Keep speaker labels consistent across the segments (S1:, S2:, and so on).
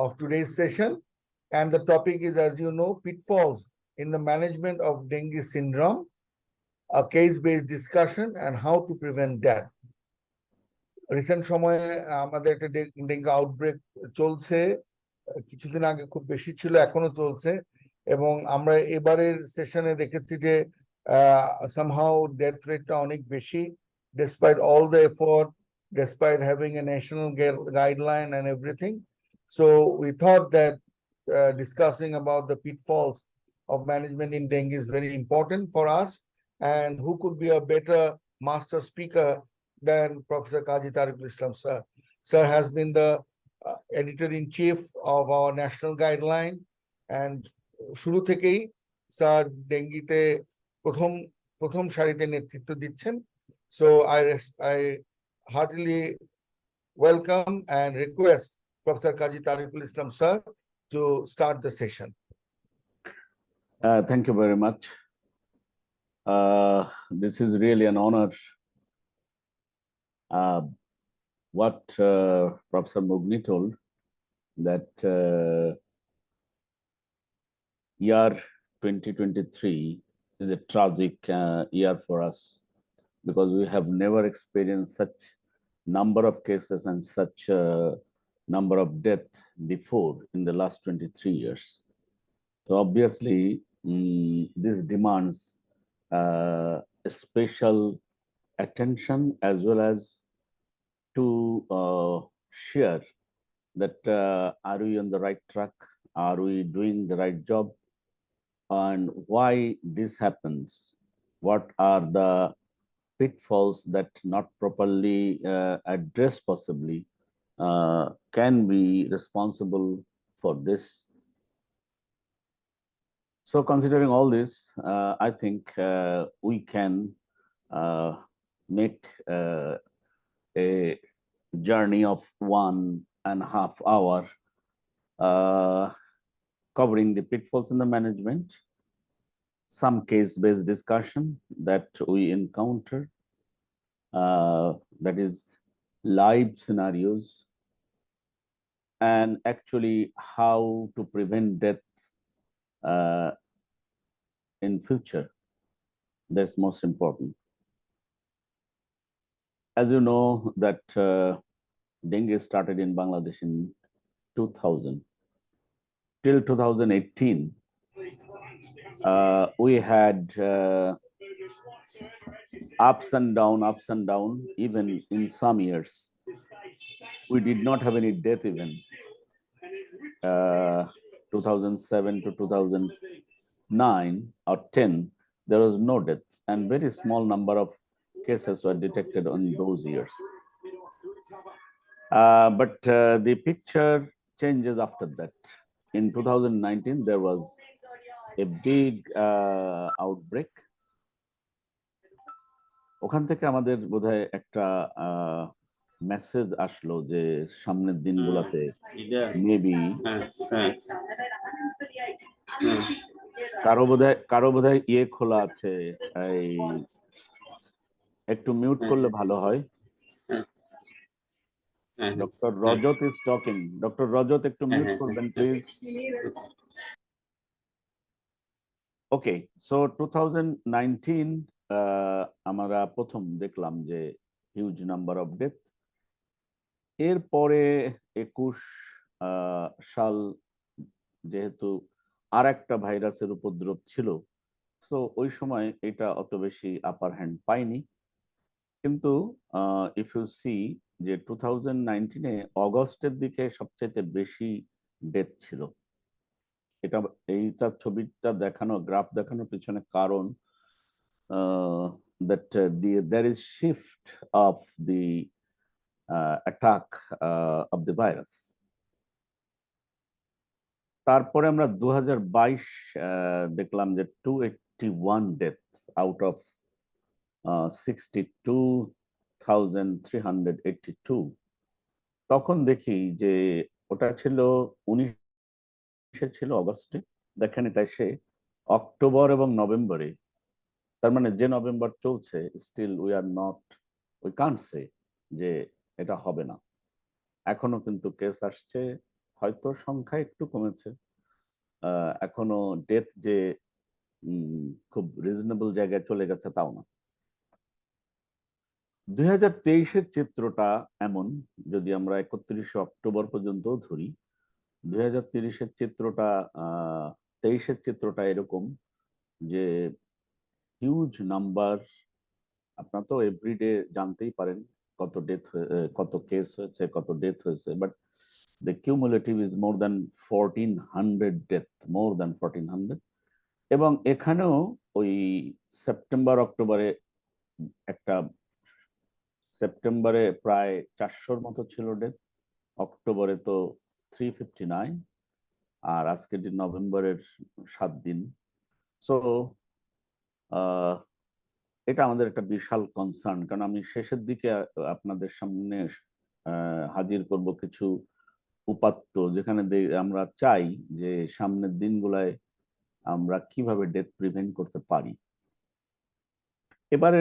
S1: of today's session. And the topic is, as you know, pitfalls in the management of dengue syndrome, a case-based discussion, and how to prevent death. Recent সময়ে আমাদের একটা dengue outbreak চলছে, কিছুদিন আগে খুব বেশি ছিল, এখনো চলছে, এবং আমরা এবারের সেশনে দেখেছি যে somehow death rate অনেক বেশি, despite all the effort, despite having a national guideline and everything. So we thought that discussing about the pitfalls of management in dengue is very important for us, and who could be a better master speaker than Professor Kaji Tariqul Islam, sir. Sir has been the editor-in-chief of our national guideline, and শুরু থেকেই sir ডেঙ্গিতে প্রথম সারিতে নেতৃত্ব দিচ্ছেন. So I heartily welcome and request Professor Kaji Tariqul Islam, sir, to start the session.
S2: Thank you very much. This is really an honor. What Professor Mugni told, that year 2023 is a tragic year for us, because we have never experienced such number of cases and such number of deaths before in the last 23 years. So obviously, this demands a special attention, as well as to share that are we on the right track, are we doing the right job, and why this happens, what are the pitfalls that not properly addressed possibly can be responsible for this. So considering all this, I think we can make a journey of 1.5 hours covering the pitfalls in the management, some case-based discussion that we encounter, that is live scenarios, and actually how to prevent death in future. That's most important. As you know, that dengue started in Bangladesh in 2000. Till 2018, we had ups and down, even in some years. We did not have any death even. 2007 to 2009 or 10, there was no death, and very small number of cases were detected on those years. But the picture changes after that. In 2019, there was a big outbreak. ওখান থেকে আমাদের বোধহয় একটা message আসলো যে সামনের দিনগুলোতে maybe কারো বোধহয় ইয়ে খোলা আছে, এই একটু মিউট করলে ভালো হয়. Dr. Rajat is talking. Dr. Rajat, একটু মিউট করবেন প্লিজ. Okay, so 2019 আমরা প্রথম দেখলাম যে হিউজ নাম্বার অফ ডেথ. এরপরে 21 সাল যেহেতু আর একটা ভাইরাসের উপদ্রব ছিল, সো ওই সময় এটা অত বেশি আপার হ্যান্ড পাইনি. কিন্তু ইফ ইউ সি যে 2019-এ অগস্টের দিকে সবচেয়ে বেশি ডেথ ছিল. এইটা ছবিটা দেখানো, গ্রাফ দেখানোর পিছনে কারণ that there is shift of the attack of the virus. তারপরে আমরা 2022 দেখলাম যে 281 ডেথ আউট অফ 62,382. তখন দেখি যে ওটা ছিল 19-এ ছিল অগস্টে, দেখেন এটা এসে অক্টোবর এবং নভেম্বরে, তার মানে যে নভেম্বর চলছে, স্টিল উই কান্ট সে যে এটা হবে না. এখনো কিন্তু কেস আসছে, হয়তো সংখ্যা একটু কমেছে, এখনো ডেথ যে খুব রিজনেবল জায়গায় চলে গেছে তাও না। 2023-এর চিত্রটা এমন, যদি আমরা 31শে অক্টোবর পর্যন্ত ধরি, 2030-এর চিত্রটা 23-এর চিত্রটা এরকম যে হিউজ নাম্বার। আপনারা তো এভরিডে জানতেই পারেন কত ডেথ, কত কেস হয়েছে, কত ডেথ হয়েছে, but the cumulative is more than 1400 death, more than 1400। এবং এখানেও ওই সেপ্টেম্বর অক্টোবরে একটা, সেপ্টেম্বরে প্রায় 400-র মতো ছিল ডেথ, অক্টোবরে তো 359, আর আজকে নভেম্বরের 7 দিন। সো এটা আমাদের একটা বিশাল কনসার্ন, কারণ আমি শেষের দিকে আপনাদের সামনে হাজির করব কিছু উপাত্ত, যেখানে আমরা চাই যে সামনের দিনগুলায় আমরা কিভাবে ডেথ প্রিভেন্ট করতে পারি। এবারে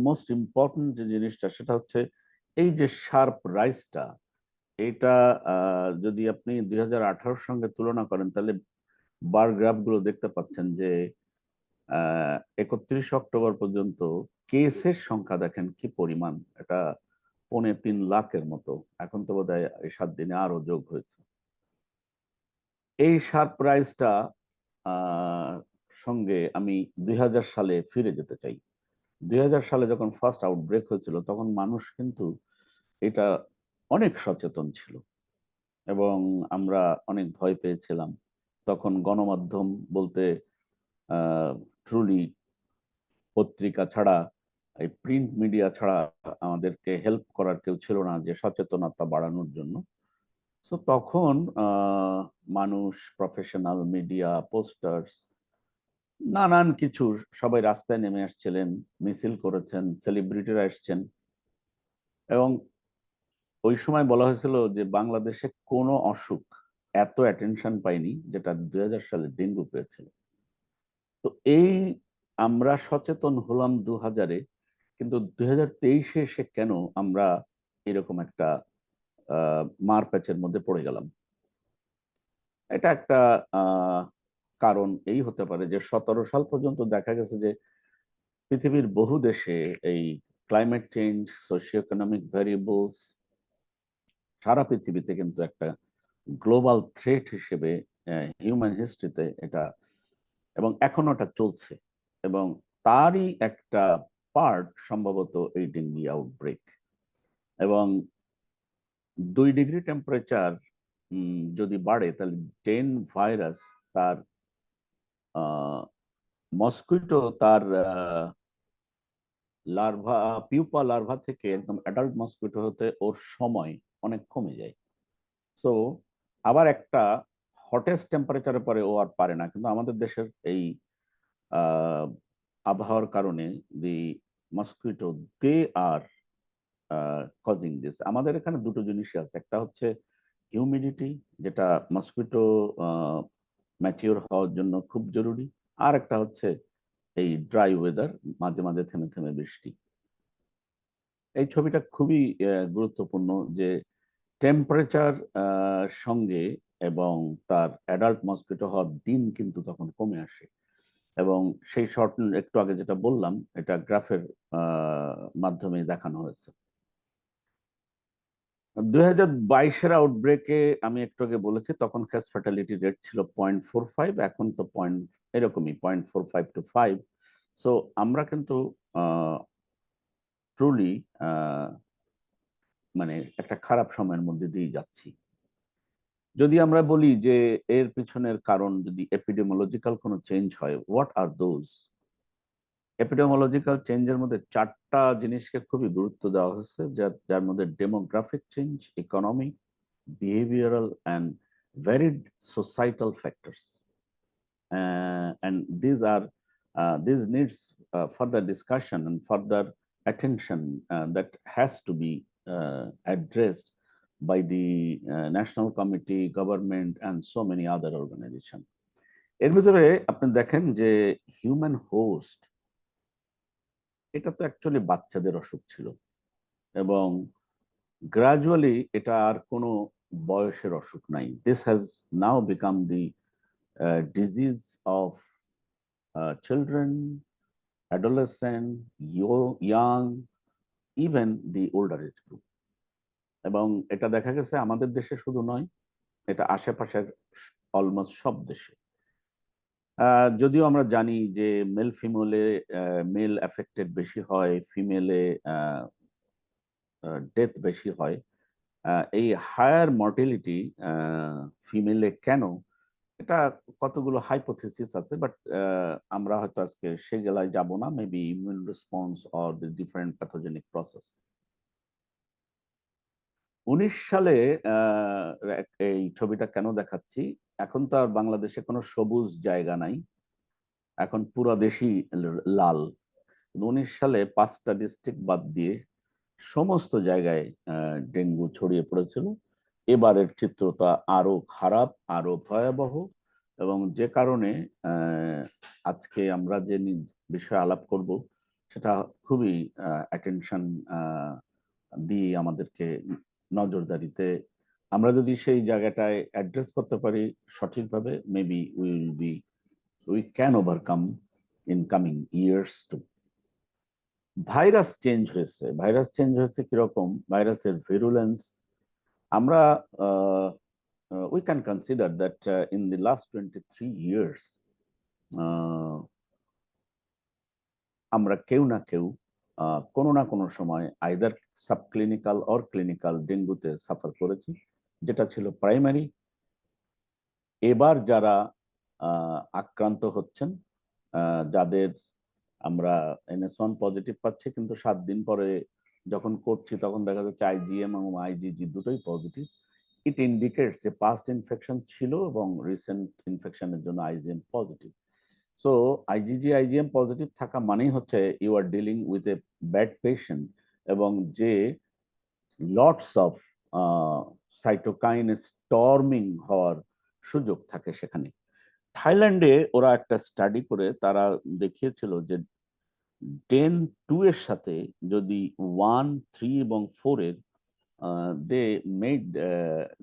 S2: মোস্ট ইম্পর্টেন্ট যে জিনিসটা, সেটা হচ্ছে এই যে শার্প রাইজটা, এটা যদি আপনি 2018-র সঙ্গে তুলনা করেন, তাহলে বার গ্রাফ গুলো দেখতে পাচ্ছেন যে 31 অক্টোবর পর্যন্ত কেসের সংখ্যা দেখেন কি পরিমাণ, এটা 3.25 লাখের মতো। এখন তো বোধহয় এই 7 দিনে আরো যোগ হয়েছে। এই শার্প প্রাইসটা সঙ্গে আমি 2000 সালে ফিরে যেতে চাই। 2000 সালে যখন ফার্স্ট আউটব্রেক হয়েছিল, তখন মানুষ কিন্তু এটা অনেক সচেতন ছিল এবং আমরা অনেক ভয় পেয়েছিলাম। তখন গণমাধ্যম বলতে ট্রুলি পত্রিকা ছাড়া, এই প্রিন্ট মিডিয়া ছাড়া আমাদেরকে হেল্প করার কেউ ছিল না যে সচেতনতা বাড়ানোর জন্য। তো তখন মানুষ, প্রফেশনাল মিডিয়া, পোস্টার্স, নানান কিছু, সবাই রাস্তায় নেমে আসছিলেন, মিছিল করেছেন, সেলিব্রিটিরা এসছেন। এবং ওই সময় বলা হয়েছিল যে বাংলাদেশে কোনো অসুখ এত অ্যাটেনশন পায়নি যেটা 2000 সালে ডেঙ্গু পেয়েছিল। তো এই আমরা সচেতন হলাম 2000-এ, কিন্তু 2023-এ এসে কেন আমরা এরকম একটা মারপ্যাচের মধ্যে পড়ে গেলাম? এটা একটা কারণ এই হতে পারে যে 17 সাল পর্যন্ত দেখা গেছে যে পৃথিবীর বহু দেশে এই climate change, socio economic variables সারা পৃথিবীতে কিন্তু একটা গ্লোবাল থ্রেট হিসেবে হিউম্যান হিস্ট্রিতে এটা, এবং এখনো এটা চলছে, এবং তারই একটা পার্ট সম্ভবত এই ডেঙ্গি আউটব্রেক। এবং 2 ডিগ্রি টেম্পারেচার যদি বাড়ে, তাহলে ডেন ভাইরাস তার মস্কুইটো তার লার্ভা, পিউপা লার্ভা থেকে একদম অ্যাডাল্ট মস্কুইটো হতে ওর সময় অনেক কমে যায়। সো আবার একটা হটেস্ট টেম্পারেচারের পরে ও আর পারে না, কিন্তু আমাদের দেশের এই আবহাওয়ার কারণে the mosquito they are causing this. আমাদের এখানে দুটো জিনিসই আছে, একটা হচ্ছে হিউমিডিটি, যেটা মস্কুইটো ম্যাচিওর হওয়ার জন্য খুব জরুরি, আর একটা হচ্ছে এই ড্রাই ওয়েদার, মাঝে মাঝে থেমে থেমে বৃষ্টি। এই ছবিটা খুবই গুরুত্বপূর্ণ যে টেম্পারেচার সঙ্গে এবং তার অ্যাডাল্ট মস্কিটো হওয়ার দিন কিন্তু তখন কমে আসে। এবং সেই শর্ট একটু আগে যেটা বললাম, এটা গ্রাফের মাধ্যমে দেখানো হয়েছে। 2022-এর আউটব্রেকে আমি একটু আগে বলেছি, তখন কেস ফ্যাটালিটি রেট ছিল 0.45, এখন তো এরকমই 0.45 to 5। সো আমরা কিন্তু ট্রুলি মানে একটা খারাপ সময়ের মধ্যে দিয়ে যাচ্ছি। যদি আমরা বলি যে এর পিছনের কারণ, যদি এপিডেমিওলজিক্যাল কোনো চেঞ্জ হয়, হোয়াট আর দোজ? এপিডেমিওলজিক্যাল চেঞ্জের মধ্যে 4টা জিনিসকে খুবই গুরুত্ব দেওয়া হয়েছে, যার মধ্যে demographic change, economic, behavioral and varied societal factors, and these needs further discussion and further attention that has to be addressed by the national committee, government and so many other organization. এর ভিতরে আপনি দেখেন যে human host, এটা তো actually বাচ্চাদের অসুখ ছিল, এবং গ্রাজুয়ালি এটা আর কোনো বয়সের অসুখ নাই। This has now become the disease of children, adolescent, young, even the older age group. এবং এটা দেখা গেছে আমাদের দেশে শুধু নয়, এটা আশেপাশের অলমোস্ট সব দেশে। যদিও আমরা জানি যে মেল ফিমেলে মেল এফেক্টেড বেশি হয়, ফিমেলে ডেথ বেশি হয়। এই হায়ার মর্টিলিটি ফিমেলে কেন, এটা কতগুলো হাইপোথিসিস আছে, বাট আমরা হয়তো আজকে সেগুলাই যাব না। Maybe immune response or the different pathogenic process. 19 সালে এই ছবিটা কেন দেখাচ্ছি, এখন তো আর বাংলাদেশে কোনো সবুজ জায়গা নাই, এখন পুরো দেশই লাল। 19 সালে 5টা ডিস্ট্রিক্ট বাদ দিয়ে সমস্ত জায়গায় ডেঙ্গু ছড়িয়ে পড়েছিল। এবারের চিত্রটা আরো খারাপ, আরো ভয়াবহ, এবং যে কারণে আজকে আমরা যে বিষয়ে আলাপ করব সেটা খুবই অ্যাটেনশন দিয়ে আমাদেরকে নজরদারিতে, আমরা যদি সেই জায়গাটায় অ্যাড্রেস করতে পারি সঠিকভাবে, maybe we can overcome in coming years to. Virus change হয়েছে। ভাইরাস চেঞ্জ হয়েছে কিরকম? ভাইরাসের ভিরুলেন্স আমরা we can consider that in the last 23 years আমরা কেউ না কেউ কোনো না কোনো সময় আইদার সাবক্লিনিক্যাল অর ক্লিনিক্যাল ডেঙ্গুতে সাফার করেছি, যেটা ছিল প্রাইমারি। এবার যারা আক্রান্ত হচ্ছেন, যাদের আমরা NS1 পজিটিভ পাচ্ছি, কিন্তু 7 দিন পরে যখন করছি তখন দেখা যাচ্ছে IgM এবং IgG দুটোই পজিটিভ। ইট ইন্ডিকেটস যে পাস্ট ইনফেকশন ছিল এবং রিসেন্ট ইনফেকশনের জন্য IgM positive. So IgG IgM positive থাকা মানেই হচ্ছে you are dealing with a bad patient, এবং যে লটস অফ সাইটোকাইন স্টর্মিং হওয়ার সুযোগ থাকে সেখানে। থাইল্যান্ডে ওরা একটা স্টাডি করে তারা দেখিয়েছিল যে ডেন 2 এর সাথে যদি 1, 3 এবং 4 এর they made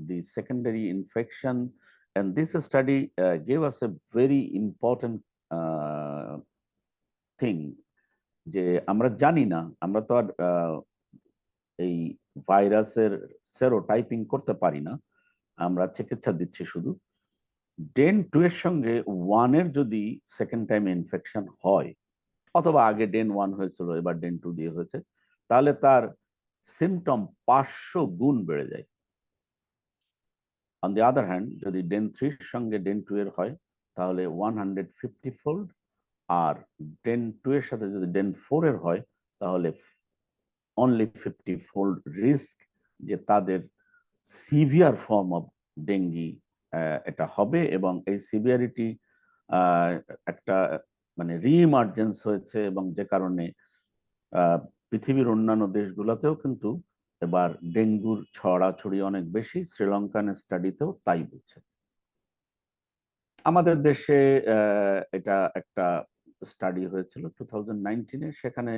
S2: the secondary infection, and this study gave us a very important thing, যে আমরা জানি না, আমরা তো আর এই ভাইরাসের সেরোটাইপিং করতে পারি না, আমরা চিকিৎসা দিচ্ছি শুধু। ডেন 2 এর সঙ্গে 1 এর যদি সেকেন্ড টাইম ইনফেকশন হয়, অথবা আগে ডেন 1 হয়েছিল এবার ডেন 2 দিয়ে হয়েছে, তাহলে তার সিমটম 500 গুণ বেড়ে যায়। অন দি আদার হ্যান্ড যদি ডেন 3 এর সঙ্গে ডেন 2 এর হয় তাহলে 150 ফোল্ড, আর ডেন 2 এর সাথে যদি ডেন 4 এর হয় তাহলে অনলি 50 ফোল্ড রিস্ক যে তাদের সিভিয়ার ফর্ম অফ ডেঙ্গি এটা হবে। এবং এই সিভিয়ারিটি একটা মানে রিইমার্জেন্স হয়েছে, এবং যে কারণে পৃথিবীর অন্যান্য দেশগুলোতেও কিন্তু এবার ডেঙ্গুর ছড়াছড়ি অনেক বেশি। শ্রীলঙ্কান স্টাডিতেও তাই বলছে। আমাদের দেশে এটা একটা স্টাডি হয়েছিল 2019-এ, সেখানে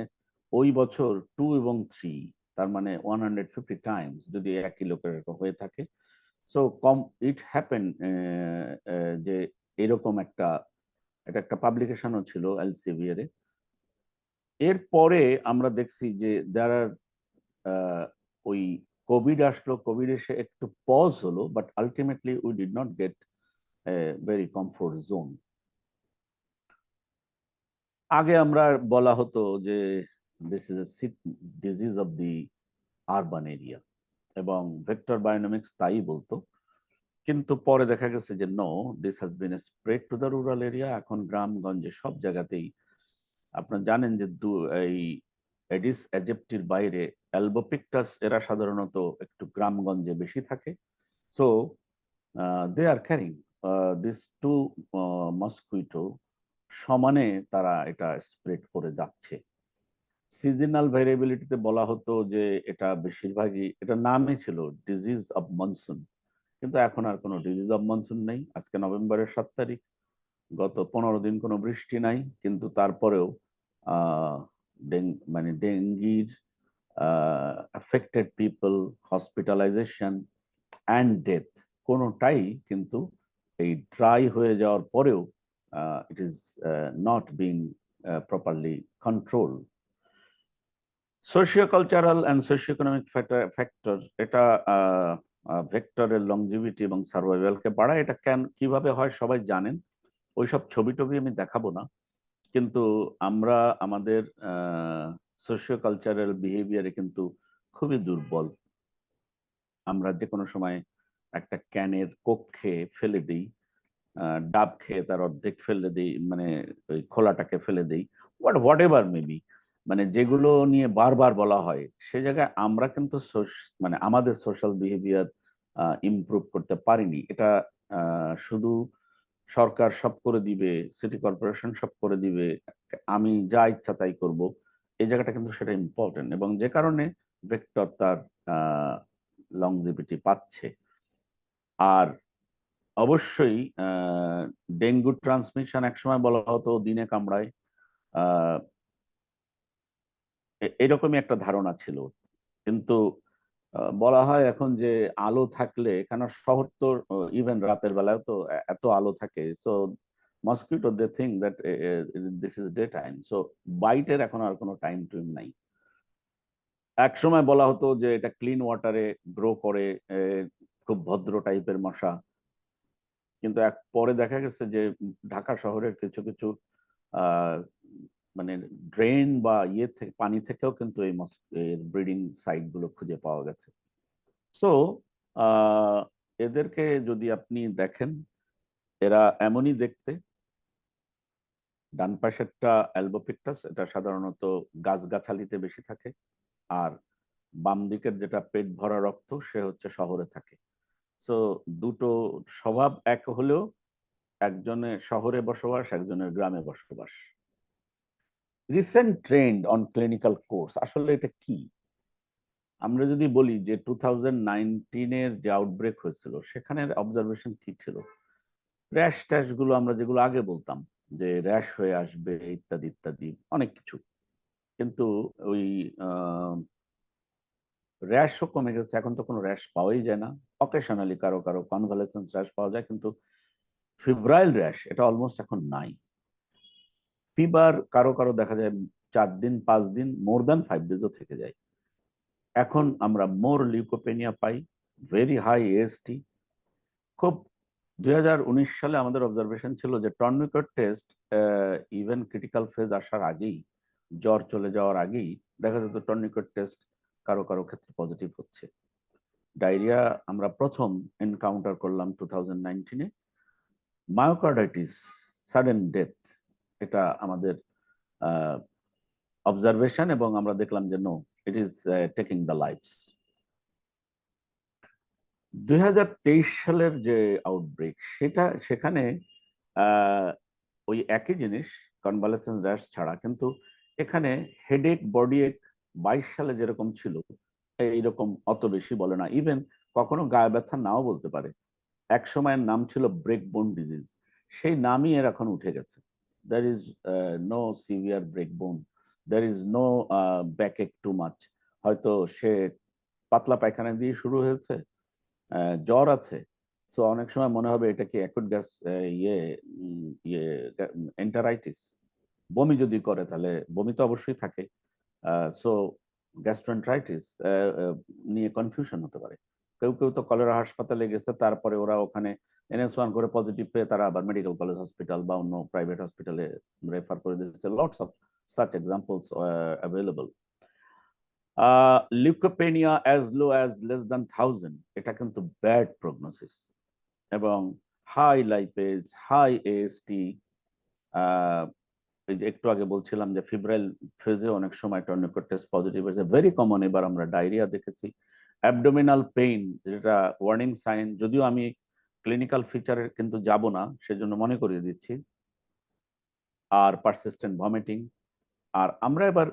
S2: ওই বছর 2 এবং 3, তার মানে 150 টাইমস যদি একই লোকের হয়ে থাকে, সো কম ইট হ্যাপেন যে এরকম একটা, এটা একটা পাবলিকেশনও ছিল এলসেভিয়ারে। এরপরে আমরা দেখছি যে যারা ওই কোভিড আসলো, কোভিড এসে একটু পজ হলো, but ultimately we did not get very comfort zone. আগে আমরা বলা হতো যে this is a disease of the urban area, এবং ভেক্টর বায়োনমিক্স তাই বলতো, কিন্তু পরে দেখা গেছে যে no, this has been spread to the rural area. এখন গ্রামগঞ্জে সব জায়গাতেই আপনারা জানেন যে এই এডিস অ্যাজেপ্টির বাইরে অ্যালবোপিক্টাস এরা সাধারণত একটু গ্রামগঞ্জে বেশি থাকে। So they are carrying this to mosquito, সমানে তারা এটা স্প্রেড করে যাচ্ছে। সিজনাল ভ্যারিয়েবিলিটিতে বলা হতো যে এটা বেশিরভাগই, এটা নামই ছিল ডিজিজ অফ মনসুন, কিন্তু এখন আর কোনো ডিজিজ অফ মনসুন নেই। আজকে নভেম্বরের 7 তারিখ, গত 15 দিন কোনো বৃষ্টি নাই, কিন্তু তারপরেও মানে ডেঙ্গির affected people, hospitalization and death কোনোটাই কিন্তু এই ড্রাই হয়ে যাওয়ার পরেও it is not being properly controlled. Socio-cultural and socio-economic factor এটা ভেক্টরের লংজিভিটি এবং সার্ভাইভালকে বাড়ায়। এটা কিভাবে হয় সবাই জানেন, ওইসব ছবি টবি আমি দেখাবো না, কিন্তু আমরা আমাদের সোশিও কালচারাল বিহেভিয়ারে কিন্তু খুবই দুর্বল। আমরা যে কোনো সময় একটা ক্যানের কোক খেয়ে ফেলে দিই, ডাব খেয়ে তার অর্ধেক ফেলে দিই, মানে ওই খোলাটাকে ফেলে দিই, হোয়াট এভার মেবি, মানে যেগুলো নিয়ে বারবার বলা হয়, সে জায়গায় আমরা কিন্তু মানে আমাদের সোশ্যাল বিহেভিয়ার ইমপ্রুভ করতে পারিনি। এটা শুধু সরকার সব করে দিবে, সিটি কর্পোরেশন সব করে দিবে, আমি যা ইচ্ছা তাই করব, এই জায়গাটা কিন্তু সেটা ইম্পর্টেন্ট, এবং যে কারণে ভেক্টর তার লংজিভিটি পাচ্ছে। আর অবশ্যই ডেঙ্গু ট্রান্সমিশন একসময় বলা হতো দিনে কামড়ায়, এরকমই একটা ধারণা ছিল, কিন্তু বলা হয় এখন যে আলো থাকলে, কেন শহর তো ইভেন রাতের বেলায় তো এত আলো থাকে, so mosquito they think that this is day time, so বাইটের এখন আর কোনো টাইম টুইম নাই। এক সময় বলা হতো যে এটা ক্লিন ওয়াটারে গ্রো করে, খুব ভদ্র টাইপের মশা, কিন্তু পরে দেখা গেছে যে ঢাকা শহরের কিছু কিছু মানে ড্রেন বা ইয়ে থেকে, পানি থেকেও কিন্তু এই ব্রিডিং সাইট গুলো খুঁজে পাওয়া গেছে। সো এদেরকে যদি আপনি দেখেন, এরা এমনই দেখতে। ডান পাশেরটা অ্যালবোপিক্টাস, এটা সাধারণত গাছগাছালিতে বেশি থাকে, আর বাম দিকের যেটা পেট ভরা রক্ত, সে হচ্ছে শহরে থাকে। সো দুটো স্বভাব এক হলেও একজনের শহরে বসবাস, একজনের গ্রামে বসবাস। Recent trend on clinical course, আসলে এটা কি? আমরা যদি বলি যে 2019-এর যে আউটব্রেক হয়েছিল, সেখানের অবজারভেশন কি ছিল? র্যাশ ট্যাশ গুলো আমরা যেগুলো আগে বলতাম যে র্যাশ হয়ে আসবে ইত্যাদি ইত্যাদি অনেক কিছু, কিন্তু ওই র্যাশও কমে গেছে, এখন তো কোনো র্যাশ পাওয়াই যায় না। অকেশনালি কারো কারো কনভালেসেন্স র্যাশ পাওয়া যায়, কিন্তু ফিব্রাইল র্যাশ এটা অলমোস্ট এখন নাই। ফিভার কারো কারো দেখা যায় 4 দিন 5 দিন, মোর দ্যান 5 ডেজও থেকে যায়। এখন আমরা মোর লিউকোপেনিয়া পাই, ভেরি হাই এএসটি। খুব 2019 সালে আমাদের অবজারভেশন ছিল যে tourniquet test even critical phase আসার আগেই, জ্বর চলে যাওয়ার আগেই দেখা যেত টর্নিকেট টেস্ট কারো কারো ক্ষেত্রে পজিটিভ হচ্ছে। ডায়রিয়া আমরা প্রথম এনকাউন্টার করলাম 2019-এ। মায়োকার্ডাইটিস, সাডেন ডেথ, এটা আমাদের অবজারভেশন, এবং আমরা দেখলাম যে no, it is taking the lives. 2023 সালের যে আউটব্রেক, সেখানে ওই একই জিনিস, কনভালেসেন্স র্যাশ ছাড়া, কিন্তু এখানে হেডেক, বডি এক 22 সালে যেরকম ছিল এইরকম অত বেশি বলে না, ইভেন কখনো গায়ে ব্যথা নাও বলতে পারে। এক সময়ের নাম ছিল ব্রেকবোন ডিজিজ, সেই নামই এর এখন উঠে গেছে। there is no severe breakbone, there is no backache too much, হয়তো সে পাতলা পায়খানা দিয়ে শুরু হয়েছে, জ্বর আছে, সো অনেক সময় মনে হবে এটা কি অ্যাকুট গ্যাস এন্টারাইটিস। বমি যদি করে তাহলে বমি তো অবশ্যই থাকে, সো গ্যাস্ট্রোএন্টারাইটিস নিয়ে কনফিউশন হতে পারে। কেউ কেউ তো কলেরা হাসপাতালে গেছে, তারপরে ওরা ওখানে NS1 করে পজিটিভ পেয়ে তারা আবার মেডিকেল কলেজ হসপিটাল বা অন্য প্রাইভেট হসপিটালে রেফার করে দিচ্ছে। Lots of such examples available. Leucopenia as low as less than 1000, এটা কিন্তু ব্যাড প্রগনোসিস, এবং হাই লাইপেজ, হাই এএসটি। একটু আগে বলছিলাম যে ফিব্রাইল ফেজে অনেক সময় টর্নিকেট টেস্ট পজিটিভ হয়েছে, ভেরি কমন। এবার আমরা ডায়রিয়া দেখেছি, অ্যাবডোমিনাল পেইন, যেটা ওয়ার্নিং সাইন, যদিও আমি ক্লিনিক্যাল ফিচারে কিন্তু যাব না, সেজন্য মনে করিয়ে দিচ্ছি। আর পারসিস্টেন্ট ভমিটিং। আর আমরা এবার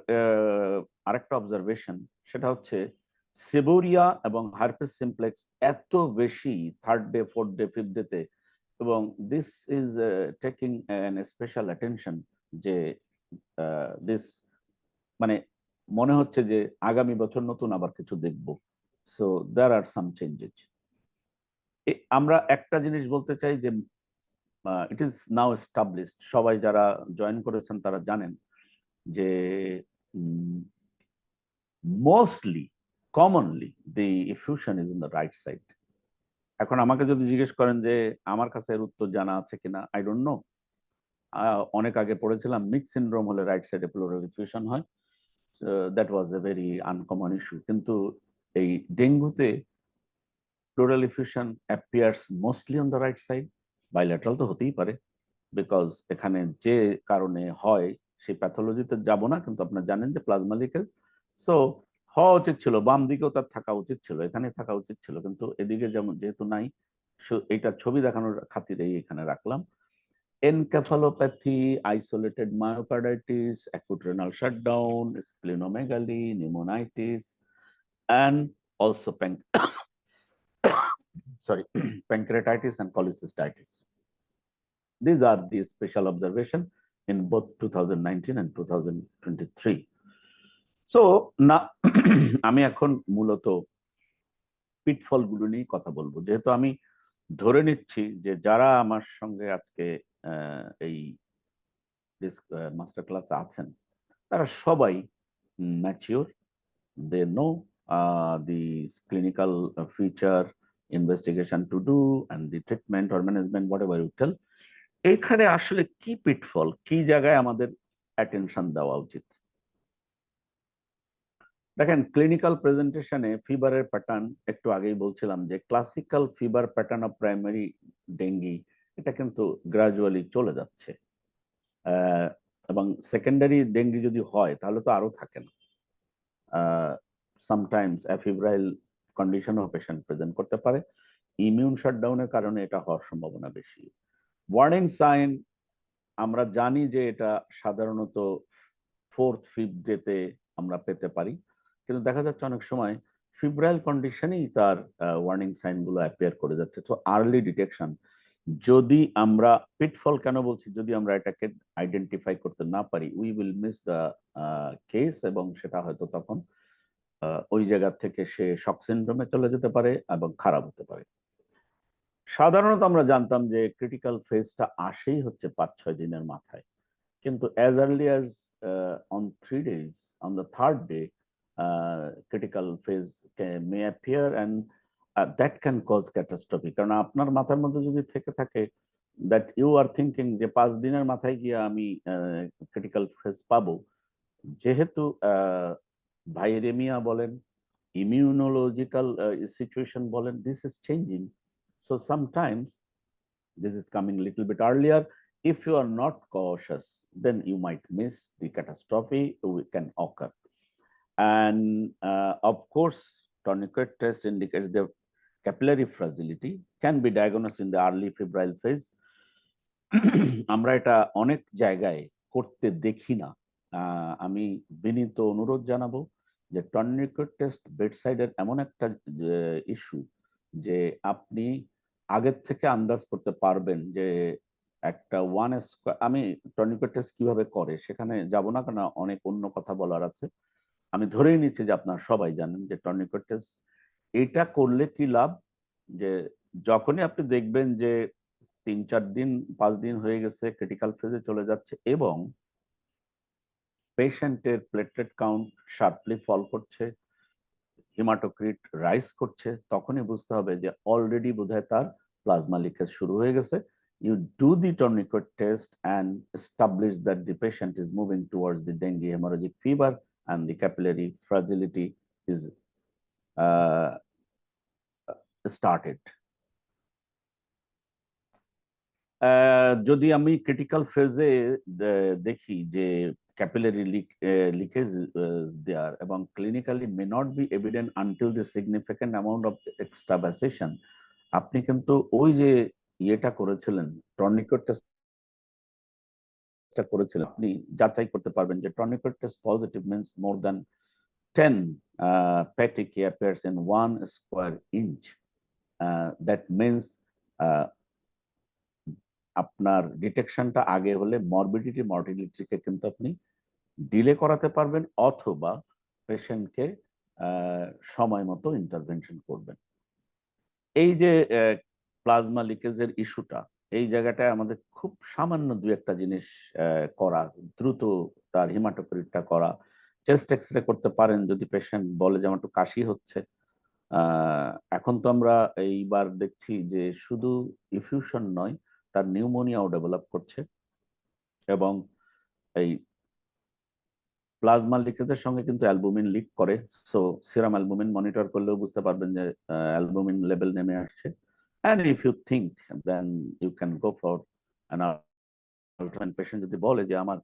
S2: আরেকটা অবজারভেশন, সেটা হচ্ছে সেবোরিয়া এবং হারপিস সিমপ্লেক্স এত বেশি 3rd day 4th day 5th ডেতে, এবং this is taking an special attention, যে দিস মানে মনে হচ্ছে যে আগামী বছর নতুন আবার কিছু দেখব। So there are some changes. আমরা একটা জিনিস বলতে চাই যে ইট ইজ নাও এস্টাবলিশড, সবাই যারা জয়েন করেছেন তারা জানেন যে mostly commonly the effusion is in the right side. এখন আমাকে যদি জিজ্ঞেস করেন যে আমার কাছে এর উত্তর জানা আছে কিনা, আই ডোন্ট নো। অনেক আগে পড়েছিলাম মিক্স সিনড্রোম হলে রাইট সাইডে প্লুরাল ইফিউশন হয়, that was a very uncommon issue. কিন্তু এই ডেঙ্গুতে pleural effusion appears mostly on the right side. Bilateral তো হতেই পারে, বিকজ এখানে যে কারণে হয় সেই প্যাথোলজিতে যাব না, কিন্তু আপনারা জানেন যে প্লাজমা লিকেজ। সো হওয়া উচিত ছিল, বাম দিকেও তার থাকা উচিত ছিল, এখানে থাকা উচিত ছিল, কিন্তু এদিকে যেমন যেহেতু নাই, এইটা ছবি দেখানোর খাতিরেই এখানে রাখলাম। Encephalopathy, isolated myocarditis, acute renal shutdown, splenomegaly, pneumonitis, and also sorry, pancreatitis and cholecystitis. These are the special observation in both 2019 and 2023. So না আমি এখন মূলত পিটফল গুলো নিয়ে কথা বলবো, যেহেতু আমি ধরে নিচ্ছি যে যারা আমার সঙ্গে আজকে এই মাস্টার ক্লাসে আছেন তারা সবাই mature, they know the clinical feature, investigation to do, and the treatment or management, whatever you tell. এখানে আসলে কি পিটফল, কি জায়গায় আমাদের অ্যাটেনশন দেওয়া উচিত? দেখেন, ক্লিনিক্যাল প্রেজেন্টেশনে ফিভারের প্যাটার্ন একটু আগেই বলছিলাম যে classical fever pattern of primary dengue এটা কিন্তু গ্রাজুয়ালি চলে যাচ্ছে, এবং সেকেন্ডারি ডেঙ্গি যদি হয় তাহলে তো আরো থাকে না। সামটাইমস অ্যাফিব্রাইল কন্ডিশনও পেশেন্ট প্রেজেন্ট করতে পারে, ইমিউন শাটডাউনের কারণে এটা হওয়ার সম্ভাবনা বেশি। ওয়ার্নিং সাইন আমরা জানি যে এটা সাধারণত ফোর্থ ফিফথ ডেতে আমরা পেতে পারি, কিন্তু দেখা যাচ্ছে অনেক সময় ফিব্রাইল কন্ডিশনেই তার ওয়ার্নিং সাইন গুলো অ্যাপিয়ার করে যাচ্ছে। তো আর্লি ডিটেকশন, যদি আমরা পিটফল কেন বলছি, যদি আমরা এটাকে আইডেন্টিফাই করতে না পারি, we will miss the case, এবং সেটা হয়তো তখন ওই জায়গা থেকে সে শক সিনড্রোমে চলে যেতে পারে এবং খারাপ হতে পারে। সাধারণত আমরা জানতাম যে ক্রিটিক্যাল ফেজটা আসেই হচ্ছে 5-6 দিনের মাথায়, কিন্তু as early as on 3 days, on the third day, critical phase may appear, and that can cause catastrophe. কারণ আপনার মাথার মধ্যে যদি থেকে থাকে that you are thinking যে 5 দিনের মাথায় গিয়ে আমি ক্রিটিক্যাল ফেজ পাবো, যেহেতু ভাইরেমিয়া বলেন, immunological situation বলেন, this is changing. So sometimes this is coming a little bit earlier. If you are not cautious, then you might miss the catastrophe can occur. And of course, tourniquet test indicates the capillary fragility, can be diagnosed in the early febrile phase. আমরা এটা অনেক জায়গায় করতে দেখি না। আমি বিনীত অনুরোধ জানাবো যে টর্নিকেট টেস্ট বেডসাইডের এমন একটা ইস্যু যে আপনি আগের থেকে আন্দাজ করতে পারবেন যে একটা আমি টর্নিকেট টেস্ট কিভাবে করে সেখানে যাব না, কারণ অনেক অন্য কথা বলার আছে। আমি ধরেই নিচ্ছি যে আপনারা সবাই জানেন যে টর্নিকেট টেস্ট এটা করলে কি লাভ, যে যখনই আপনি দেখবেন যে 3-4 দিন 5 দিন হয়ে গেছে, ক্রিটিক্যাল ফেজে চলে যাচ্ছে এবং পেশেন্টের প্লেটলেট কাউন্ট শার্পলি ফল করছে, হিমাটোক্রিট রাইজ করছে, তখনই বুঝতে হবে যে অলরেডি বোধহয় তার প্লাজমা লিকেজ শুরু হয়ে গেছে। You do the tourniquet test and establish that the patient is moving towards the dengue hemorrhagic fever and the capillary fragility is started. যদি আমি ক্রিটিক্যাল ফেজে দেখি যে ক্যাপিলারি লিকেজ দেয়ার এবং clinically may not be evident until the significant amount of extravasation, আপনি কিন্তু ওই যে ইয়েটা করেছিলেন, টর্নিকেট টেস্টটা করেছিলেন, আপনি যাচাই করতে পারবেন যে tourniquet test positive means more than 10 petechiae appears in 1 square inch. That means আপনার ডিটেকশনটা আগে হলে মরবিডিটি মর্টিলিটিকে কিন্তু আপনি ডিলে করাতে পারবেন, অথবা পেশেন্টকে সময় মতো ইন্টারভেনশন করবেন। এই যে প্লাজমা লিকেজের ইস্যুটা, এই জায়গাটায় আমাদের খুব সামান্য দু একটা জিনিস করা, দ্রুত তার হিমাটোক্রিটটা করা, চেস্ট এক্সরে করতে পারেন যদি পেশেন্ট বলে যে আমার একটু কাশি হচ্ছে। এখন তো আমরা এইবার দেখছি যে শুধু ইফিউশন নয়, তার নিউমোনিয়াও ডেভেলপ করছে, এবং এই প্লাজমা লিকেজের সঙ্গে কিন্তু অ্যালবুমিন লিক করে। সো সিরাম অ্যালবুমিন মনিটর করলেও বুঝতে পারবেন যে অ্যালবুমিন লেভেল নেমে আসছে। And if you think, then you can go for an ultrasound. Patient যদি বলে যে আমার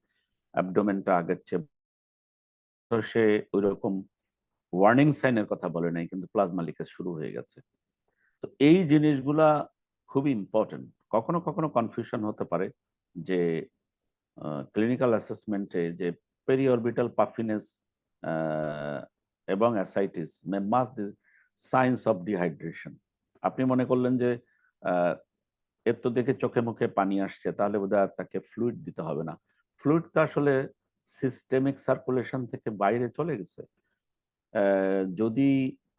S2: অ্যাবডোমেনটা আগের চেয়ে, তো সে ওই রকম ওয়ার্নিং সাইনের কথা বলে নাই, কিন্তু প্লাজমা লিকেজ শুরু হয়ে গেছে। তো এই জিনিসগুলা খুবই ইম্পর্টেন্ট। কখনো কখনো কনফিউশন হতে পারে যে ক্লিনিক্যাল অ্যাসেসমেন্টে যে পেরিঅরবিটাল পাফিনেস এবং ascites May must this signs of dehydration. আপনি মনে করলেন যে এর তো দেখে চোখে মুখে পানি আসছে, তাহলে বোধহয় তাকে ফ্লুইড দিতে হবে না। ফ্লুইড তো আসলে সিস্টেমিক সার্কুলেশন থেকে বাইরে চলে গেছে। যদি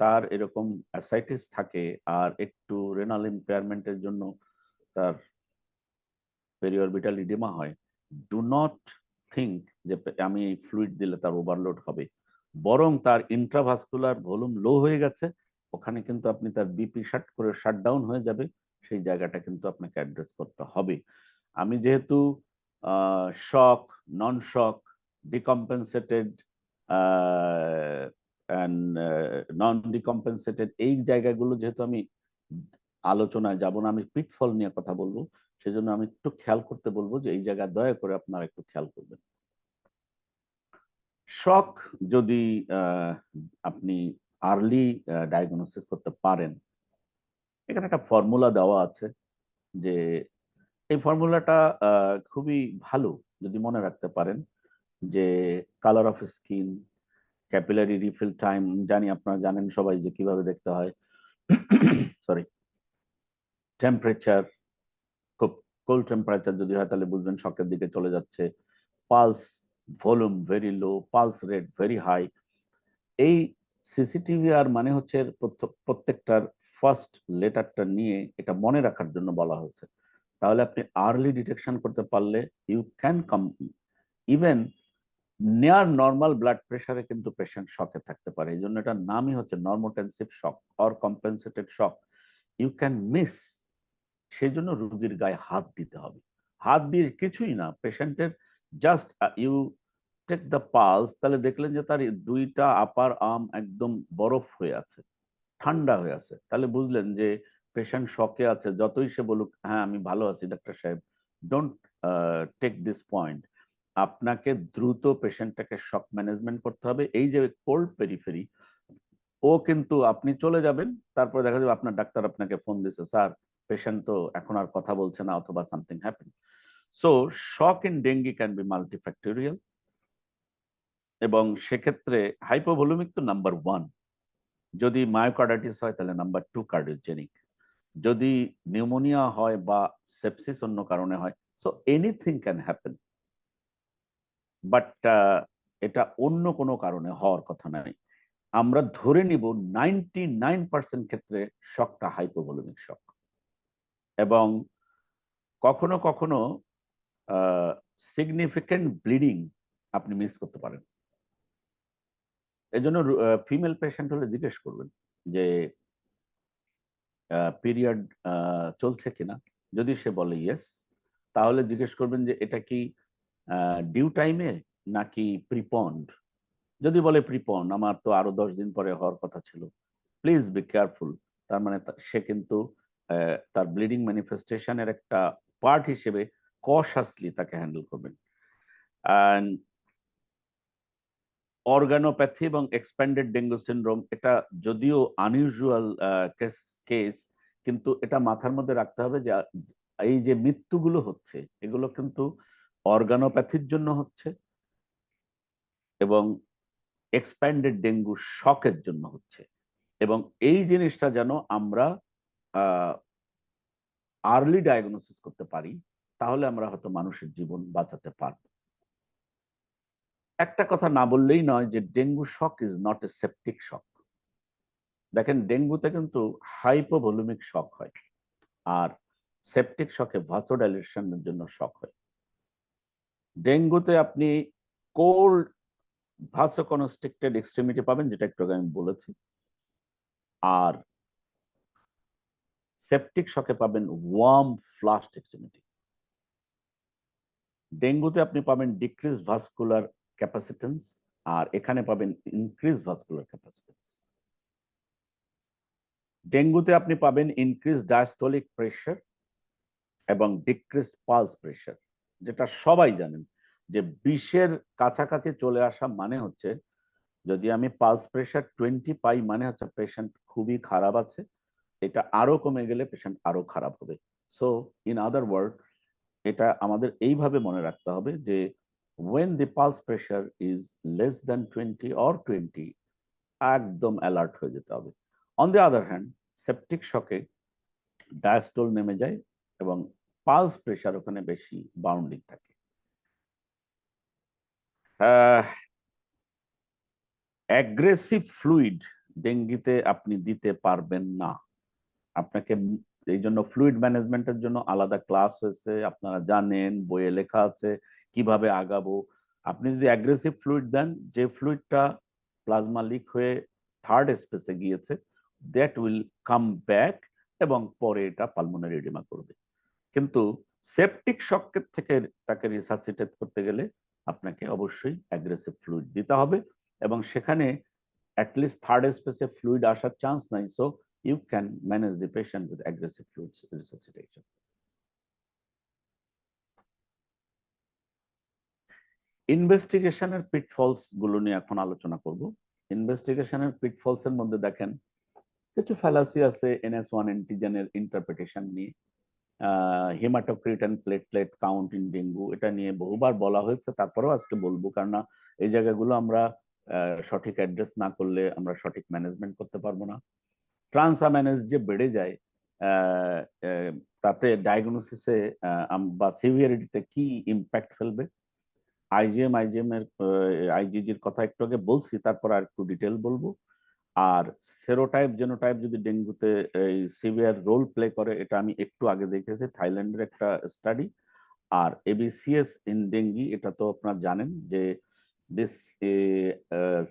S2: তার এরকম অ্যাসাইটিস থাকে আর একটু রেনাল ইম্পেয়ারমেন্টের জন্য তার পেরিঅরবিটাল ইডিমা হয়, ডু নট থিঙ্ক যে আমি ফ্লুইড দিলে তার ওভারলোড হবে, বরং তার ইন্ট্রাভাস্কুলার ভলিউম লো হয়ে গেছে, ওখানে কিন্তু আপনি তার বিপি শাটডাউন হয়ে যাবে, সেই জায়গাটা কিন্তু আপনাকে অ্যাড্রেস করতে হবে। আমি যেহেতু শক, নন শক, ডিকম্পেনসেটেড নন ডিকম্পেনসেটেড, এই জায়গাগুলো যেহেতু আমি আলোচনায় যাব না, আমি পিটফল নিয়ে কথা বলবো, সেজন্য আমি একটু খেয়াল করতে বলবো যে এই জায়গায় দয়া করে আপনারা একটু খেয়াল করবেন। শক যদি আপনি আর্লি ডায়াগনোসিস করতে পারেন, এখানে একটা ফর্মুলা দেওয়া আছে, যে এই ফর্মুলাটা খুবই ভালো যদি মনে রাখতে পারেন, যে colour of skin, capillary refill time, জানি আপনারা জানেন সবাই যে কিভাবে দেখতে হয়, সরি, টেম্পারেচার, খুব কোল্ড টেম্পারেচার যদি হয় তাহলে বুঝবেন শকের দিকে চলে যাচ্ছে, pulse volume very low, pulse rate very high. এই সিসিটিভি আর মানে হচ্ছে প্রত্যেকটার ফার্স্ট লেটারটা নিয়ে এটা মনে রাখার জন্য বলা হয়েছে। তাহলে আপনি আর্লি ডিটেকশন করতে পারলে ইউ ক্যান কাম ইভেন নেয়ার নর্মাল ব্লাড প্রেশারে কিন্তু পেশেন্ট শকে থাকতে পারে। এই জন্য এটার নামই হচ্ছে normotensive shock or compensated shock. You can miss, সেই জন্য রোগীর গায়ে হাত দিতে হবে। হাত দিয়ে কিছুই না, পেশেন্টের just you take the pulse, তাহলে দেখলেন যে তার দুইটা আপার আর্ম একদম বরফ হয়ে আছে, ঠান্ডা হয়ে আছে, তাহলে বুঝলেন যে পেশেন্ট শকে আছে। যতই সে বলুক হ্যাঁ আমি ভালো আছি ডাক্তার সাহেব, ডোন্ট টেক দিস পয়েন্ট। আপনাকে দ্রুত পেশেন্টটাকে শক ম্যানেজমেন্ট করতে হবে। এই যে কোল্ড পেরিফেরি, ও কিন্তু আপনি চলে যাবেন, তারপরে দেখা যাবে আপনার ডাক্তার আপনাকে ফোন দিছে, স্যার পেশেন্ট তো এখন আর কথা বলছে না, অথবা something happen. So shock in dengue can be multifactorial, এবং সেক্ষেত্রে হাইপোভলিউমিক তো নাম্বার 1, যদি মায়োকার্ডাইটিস হয় তাহলে নাম্বার 2 কার্ডিওজেনিক, যদি নিউমোনিয়া হয় বা সেপসিস অন্য কারণে হয়, so anything can happen, but এটা অন্য কোনো কারণে হওয়ার কথা নাই। আমরা ধরে নিব 99% ক্ষেত্রে শকটা হাইপোভলিউমিক শক, এবং কখনো কখনো সিগনিফিকেন্ট ব্লিডিং আপনি মিস করতে পারেন। এই জন্য ফিমেল পেশেন্ট হলে জিজ্ঞেস করবেন যে পিরিয়ড চলছে কিনা। যদি সে বলে ইয়েস, তাহলে জিজ্ঞেস করবেন যে এটা কি ডিউ টাইমে নাকি প্রিপন্ড। যদি বলে প্রিপন্ড, আমার তো আরো 10 দিন পরে হওয়ার কথা ছিল, প্লিজ বি কেয়ারফুল। তার মানে সে কিন্তু তার ব্লিডিং ম্যানিফেস্টেশনের একটা পার্ট হিসেবে কশাসলি তাকে হ্যান্ডেল করবেন। অ্যান্ড অর্গানোপ্যাথি এবং এক্সপ্যান্ডেড ডেঙ্গু সিনড্রোম, এটা যদিও আনইউজুয়াল কেস, কিন্তু এটা মাথার মধ্যে রাখতে হবে যে এই যে মৃত্যুগুলো হচ্ছে এগুলো কিন্তু অর্গানোপ্যাথির জন্য হচ্ছে, এবং এক্সপ্যান্ডেড ডেঙ্গু শকের জন্য হচ্ছে। এবং এই জিনিসটা যেন আমরা আর্লি ডায়াগনোসিস করতে পারি, তাহলে আমরা হয়তো মানুষের জীবন বাঁচাতে পারবো। একটা কথা না বললেই নয় যে dengue shock is not a septic shock. দেখেন ডেঙ্গুতে কিন্তু হাইপোভলিমিক শক হয়, আর সেপটিক শকে ভাসোডাইলেশনের জন্য শক হয়। ডেঙ্গুতে আপনি কোল্ড ভাসোকনস্ট্রিক্টেড এক্সট্রিমিটি পাবেন, যেটা একটু আগে আমি বলেছি, আর সেপটিক শকে পাবেন ওয়ার্ম ফ্লাস্ট এক্সট্রিমিটি। ডেঙ্গুতে আপনি পাবেন ডিক্রিজ ভাস্কুলার ক্যাপাসিটেন্স, আর এখানে পাবেন ইনক্রিজ ভাস্কুলার ক্যাপাসিটেন্স। ডেঙ্গুতে আপনি পাবেন ইনক্রিজ ডায়াস্টোলিক প্রেশার এবং ডিক্রিজ পালস প্রেশার, যেটা সবাই জানেন যে 20-এর কাছাকাছি চলে আসা মানে হচ্ছে, যদি আমি পালস প্রেশার 20 পাই মানে হচ্ছে পেশেন্ট খুবই খারাপ আছে, এটা আরো কমে গেলে পেশেন্ট আরো খারাপ হবে। সো ইন আদার ওয়ার্ড, এটা আমাদের এইভাবে মনে রাখতে হবে যে when the pulse pressure is less than 20 or 20, একদম অ্যালার্ট হয়ে যেতে হবে। On the other hand, septic শকে ডায়াস্টোল নেমে যায় এবং পালস প্রেশার ওখানে বেশি বাউন্ডিং থাকে। অ্যাগ্রেসিভ ফ্লুইড ডেঙ্গিতে আপনি দিতে পারবেন না। আপনাকে এই জন্য ফ্লুইড ম্যানেজমেন্টের জন্য আলাদা ক্লাস হয়েছে, আপনারা জানেন, বইয়ে লেখা আছে কিভাবে আগাবো। আপনি যদি অ্যাগ্রেসিভ ফ্লুইড দেন, যে ফ্লুইডটা প্লাজমা লিক হয়ে থার্ড স্পেসে গিয়েছে, দ্যাট উইল কাম ব্যাক এবং পরে এটা পালমোনারি এডিমা করবে। কিন্তু সেপটিক শকের থেকে তাকে রিসাসিটেট করতে গেলে আপনাকে অবশ্যই অ্যাগ্রেসিভ ফ্লুইড দিতে হবে, এবং সেখানে অ্যাটলিস্ট থার্ড স্পেসে ফ্লুইড আসার চান্স নাই, so you can manage the patient with aggressive fluid resuscitation. ইনভেস্টিগেশনের পিটফলস গুলো নিয়ে এখন আলোচনা করব। ইনভেস্টিগেশনের পিটফলস এর মধ্যে দেখেন কিছু ফ্যালাসি আছে NS1 অ্যান্টিজেনের ইন্টারপ্রিটেশন নিয়ে। Haematocrit and platelet count in dengue, এটা নিয়ে বহুবার বলা হয়েছে, তারপরেও আজকে বলবো, কারণ এই জায়গাগুলো আমরা সঠিক অ্যাড্রেস না করলে আমরা সঠিক ম্যানেজমেন্ট করতে পারবো না। ট্রান্সামাইনেজ যে বেড়ে যায়, তাতে ডায়াগনোসিসে বা সিভিয়ারিটিতে কি ইম্প্যাক্ট ফেলবে। আইজিএম এর আইজিজির কথা একটু আগে বলছি, তারপর আর একটু ডিটেল বলবো। আর সেরোটাইপ জেনোটাইপ যদি ডেঙ্গুতে সিভিয়ার রোল প্লে করে, এটা আমি একটু আগে দেখেছি, থাইল্যান্ডের একটা স্টাডি। আর এবিসিএস ইন ডেঙ্গি, এটা তো আপনারা জানেন যে this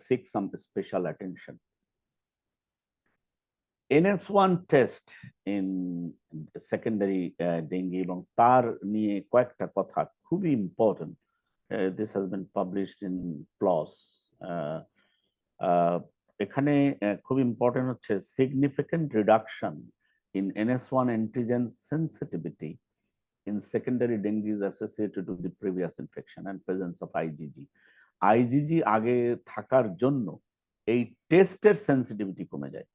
S2: seek some special attention. NS1 test in secondary dengue এবং তার নিয়ে কয়েকটা কথা খুবই important. This has been published in PLOS। এখানে খুব ইম্পর্টেন্ট হচ্ছে significant reduction in NS1 antigen sensitivity in secondary dengue is associated with the previous infection and presence of IgG. IgG আগে থাকার জন্য এই টেস্টের সেন্সিটিভিটি কমে যায়।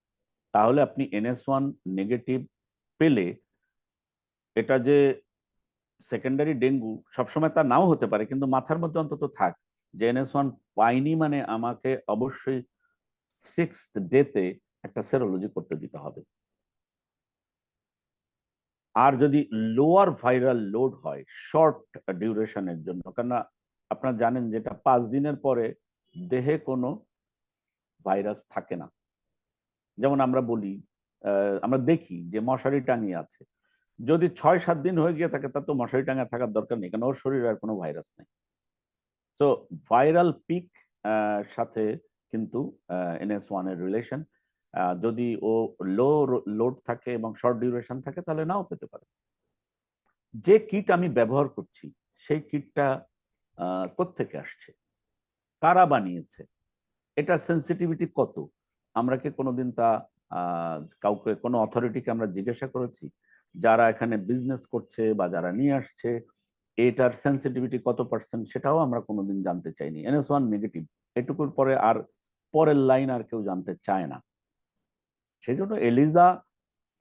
S2: তাহলে আপনি NS1 নেগেটিভ পেলে, এটা যে সেকেন্ডারি ডেঙ্গু সবসময় তা নাও হতে পারে, কিন্তু মাথার মধ্যে অন্তত থাক যে NS1 পাইনি মানে আমাকে অবশ্যই 6th ডেতে একটা সেরোলজি করতে দিতে হবে। আর যদি লোয়ার ভাইরাল লোড হয় শর্ট ডিউরেশনের জন্য, কেননা আপনারা জানেন যেটা 5 দিনের পরে দেহে কোনো ভাইরাস থাকে না। যেমন আমরা বলি, আমরা দেখি যে মশারি টাঙিয়ে আছে, যদি 6-7 দিন হয়ে গিয়ে থাকে তার তো মশারি টাঙা থাকার দরকার নেই, কারণ ওর শরীরে আর কোনো ভাইরাস নেই। তো ভাইরাল পিক সাথে কিন্তু NS1 এর রিলেশন, যদি ও লো লোড থাকে এবং শর্ট ডিউরেশন থাকে তাহলে নাও পেতে পারে। যে কিট আমি ব্যবহার করছি সেই কিটটা কোত্থেকে আসছে, কারা বানিয়েছে, এটা সেন্সিটিভিটি কত, আমরা কি কোনোদিন তা কাউকে, কোনো অথরিটিকে আমরা জিজ্ঞাসা করেছি? যারা এখানে বিজনেস করছে বা যারা নিয়ে আসছে, এটার সেন্সিটিভিটি কত পার্সেন্ট, সেটাও আমরা কোনোদিন জানতে চাইনি। NS1 নেগেটিভ, এটুকুর পরে আর পরের লাইন আর কেউ জানতে চায় না। সেই জন্য এলিজা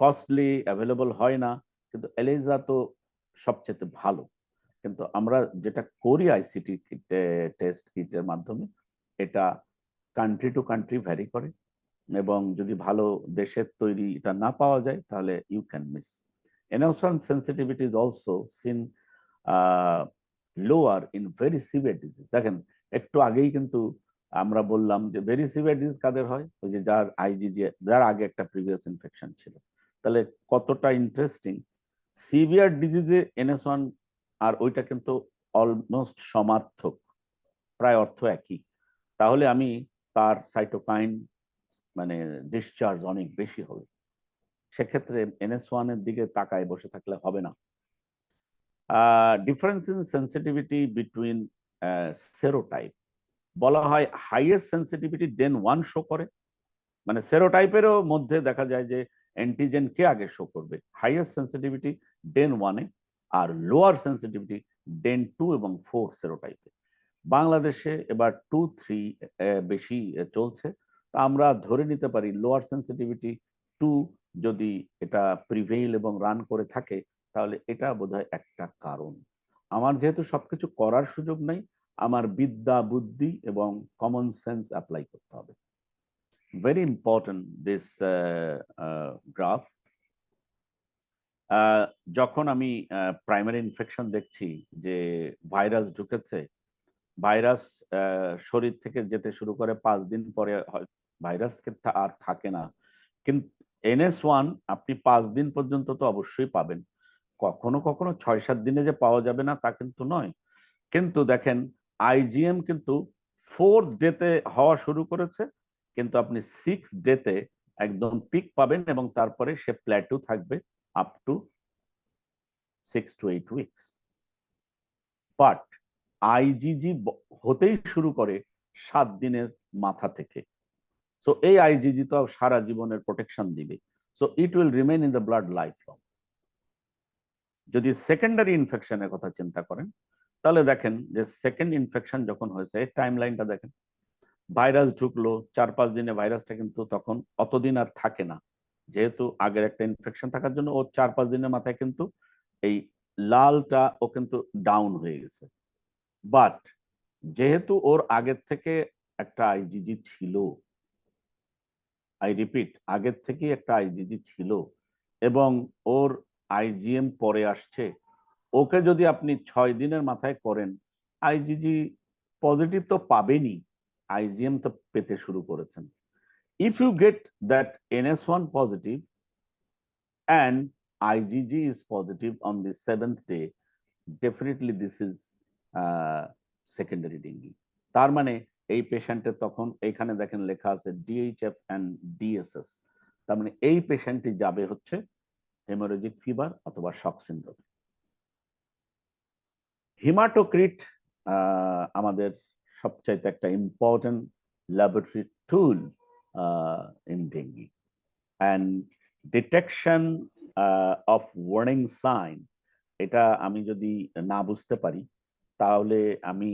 S2: কস্টলি, অ্যাভেলেবল হয় না, কিন্তু এলিজা তো সবচেয়ে ভালো। কিন্তু আমরা যেটা করি আইসিটি টেস্ট কিটের মাধ্যমে, এটা কান্ট্রি টু কান্ট্রি ভ্যারি করে, এবং যদি ভালো দেশের তৈরি এটা না পাওয়া যায় তাহলে you can miss. NS1 sensitivity is also seen lower in very severe disease. দেখেন একটু আগেই কিন্তু আমরা বললাম যে ভেরি সিভিয়ার ডিজিজ কাদের হয়, ওই যে যার আইজিজি, যার আগে একটা প্রিভিয়াস ইনফেকশন ছিল। তাহলে কতটা ইন্টারেস্টিং, সিভিয়ার ডিজিজে NS1 আর ওইটা কিন্তু অলমোস্ট সমার্থক, প্রায় অর্থ একই। তাহলে আমি তার সাইটোকাইন মানে ডিসচার্জ অনেক বেশি হবে, সেক্ষেত্রে NS1 এর দিকে তাকায় বসে থাকলে হবে না। Difference in sensitivity between serotype, বলা হয় হাইয়েস্ট সেন্সিটিভিটি ডেন 1 শো করে, মানে সেরোটাইপেরও মধ্যে দেখা যায় যে অ্যান্টিজেন কে আগে শো করবে, হাইয়েস্ট সেন্সিটিভিটি ডেন 1-এ, আর লোয়ার সেন্সিটিভিটি ডেন 2 এবং 4 সেরোটাইপে। বাংলাদেশে এবার 2-3 বেশি চলছে। আমরা ধরে নিতে পারি লোয়ার সেন্সিটিভিটি 2 যদি এটা প্রিভেইল এবং রান করে থাকে, তাহলে এটা বোধহয় একটা কারণ। আমার যেহেতু সবকিছু করার সুযোগ নাই, আমার বিদ্যা বুদ্ধি এবং কমন সেন্স অ্যাপ্লাই করতে হবে। Very important this graph. যখন আমি প্রাইমারি ইনফেকশন দেখছি যে ভাইরাস ঢুকেছে, ভাইরাস শরীর থেকে যেতে শুরু করে 5 দিন পরে ভাইরাস আর থাকে না, কিন্তু NS1 আপনি 5 দিন পর্যন্ত তো অবশ্যই পাবেন, কখনো কখনো 6-7 দিনে যে পাওয়া যাবে না তা কিন্তু নয়। কিন্তু দেখেন IgM কিন্তু 4th ডেতে হওয়া শুরু করেছে, কিন্তু আপনি 6th ডেতে একদম পিক পাবেন এবং তারপরে সে প্ল্যাটু থাকবে up to 6 to 8 weeks. But IgG হতেই শুরু করে 7 দিনের মাথা থেকে। সো এই IgG তো সারা জীবনের প্রোটেকশন দিবে, so it will remain in the blood life long. যদি সেকেন্ডারি ইনফেকশনের কথা চিন্তা করেন, তাহলে দেখেন যে সেকেন্ড ইনফেকশন যখন হয়েছে, টাইম লাইনটা দেখেন, ভাইরাস ঢুকলো 4-5 দিনে, ভাইরাসটা কিন্তু তখন অতদিন আর থাকে না, যেহেতু আগের একটা ইনফেকশন থাকার জন্য ও 4-5 দিনের মাথায় কিন্তু এই লালটা ও কিন্তু ডাউন হয়ে গেছে। বাট যেহেতু ওর আগের থেকে একটা আইজিজি ছিল, আই রিপিট, আগের থেকেই একটা আইজিজি ছিল এবং ওর IgM পরে আসছে, ওকে যদি আপনি 6 দিনের মাথায় করেন, আইজিজি পজিটিভ তো পাবেনই, IgM তো পেতে শুরু করেছেন। If you get that NS1 positive and IgG is positive on the 7th day, definitely this is secondary dengue। তার মানে এই পেশেন্টের তখন এইখানে দেখেন লেখা আছে DHF and DSS, তার মানে এই পেশেন্টটি যাবে হচ্ছে হেমোরেজিক ফিভার অথবা শক সিনড্রোম। হিমাটোক্রিট আমাদের সবচাইতে একটা important laboratory tool in dengue, and detection of warning sign, এটা আমি যদি না বুঝতে পারি তাহলে আমি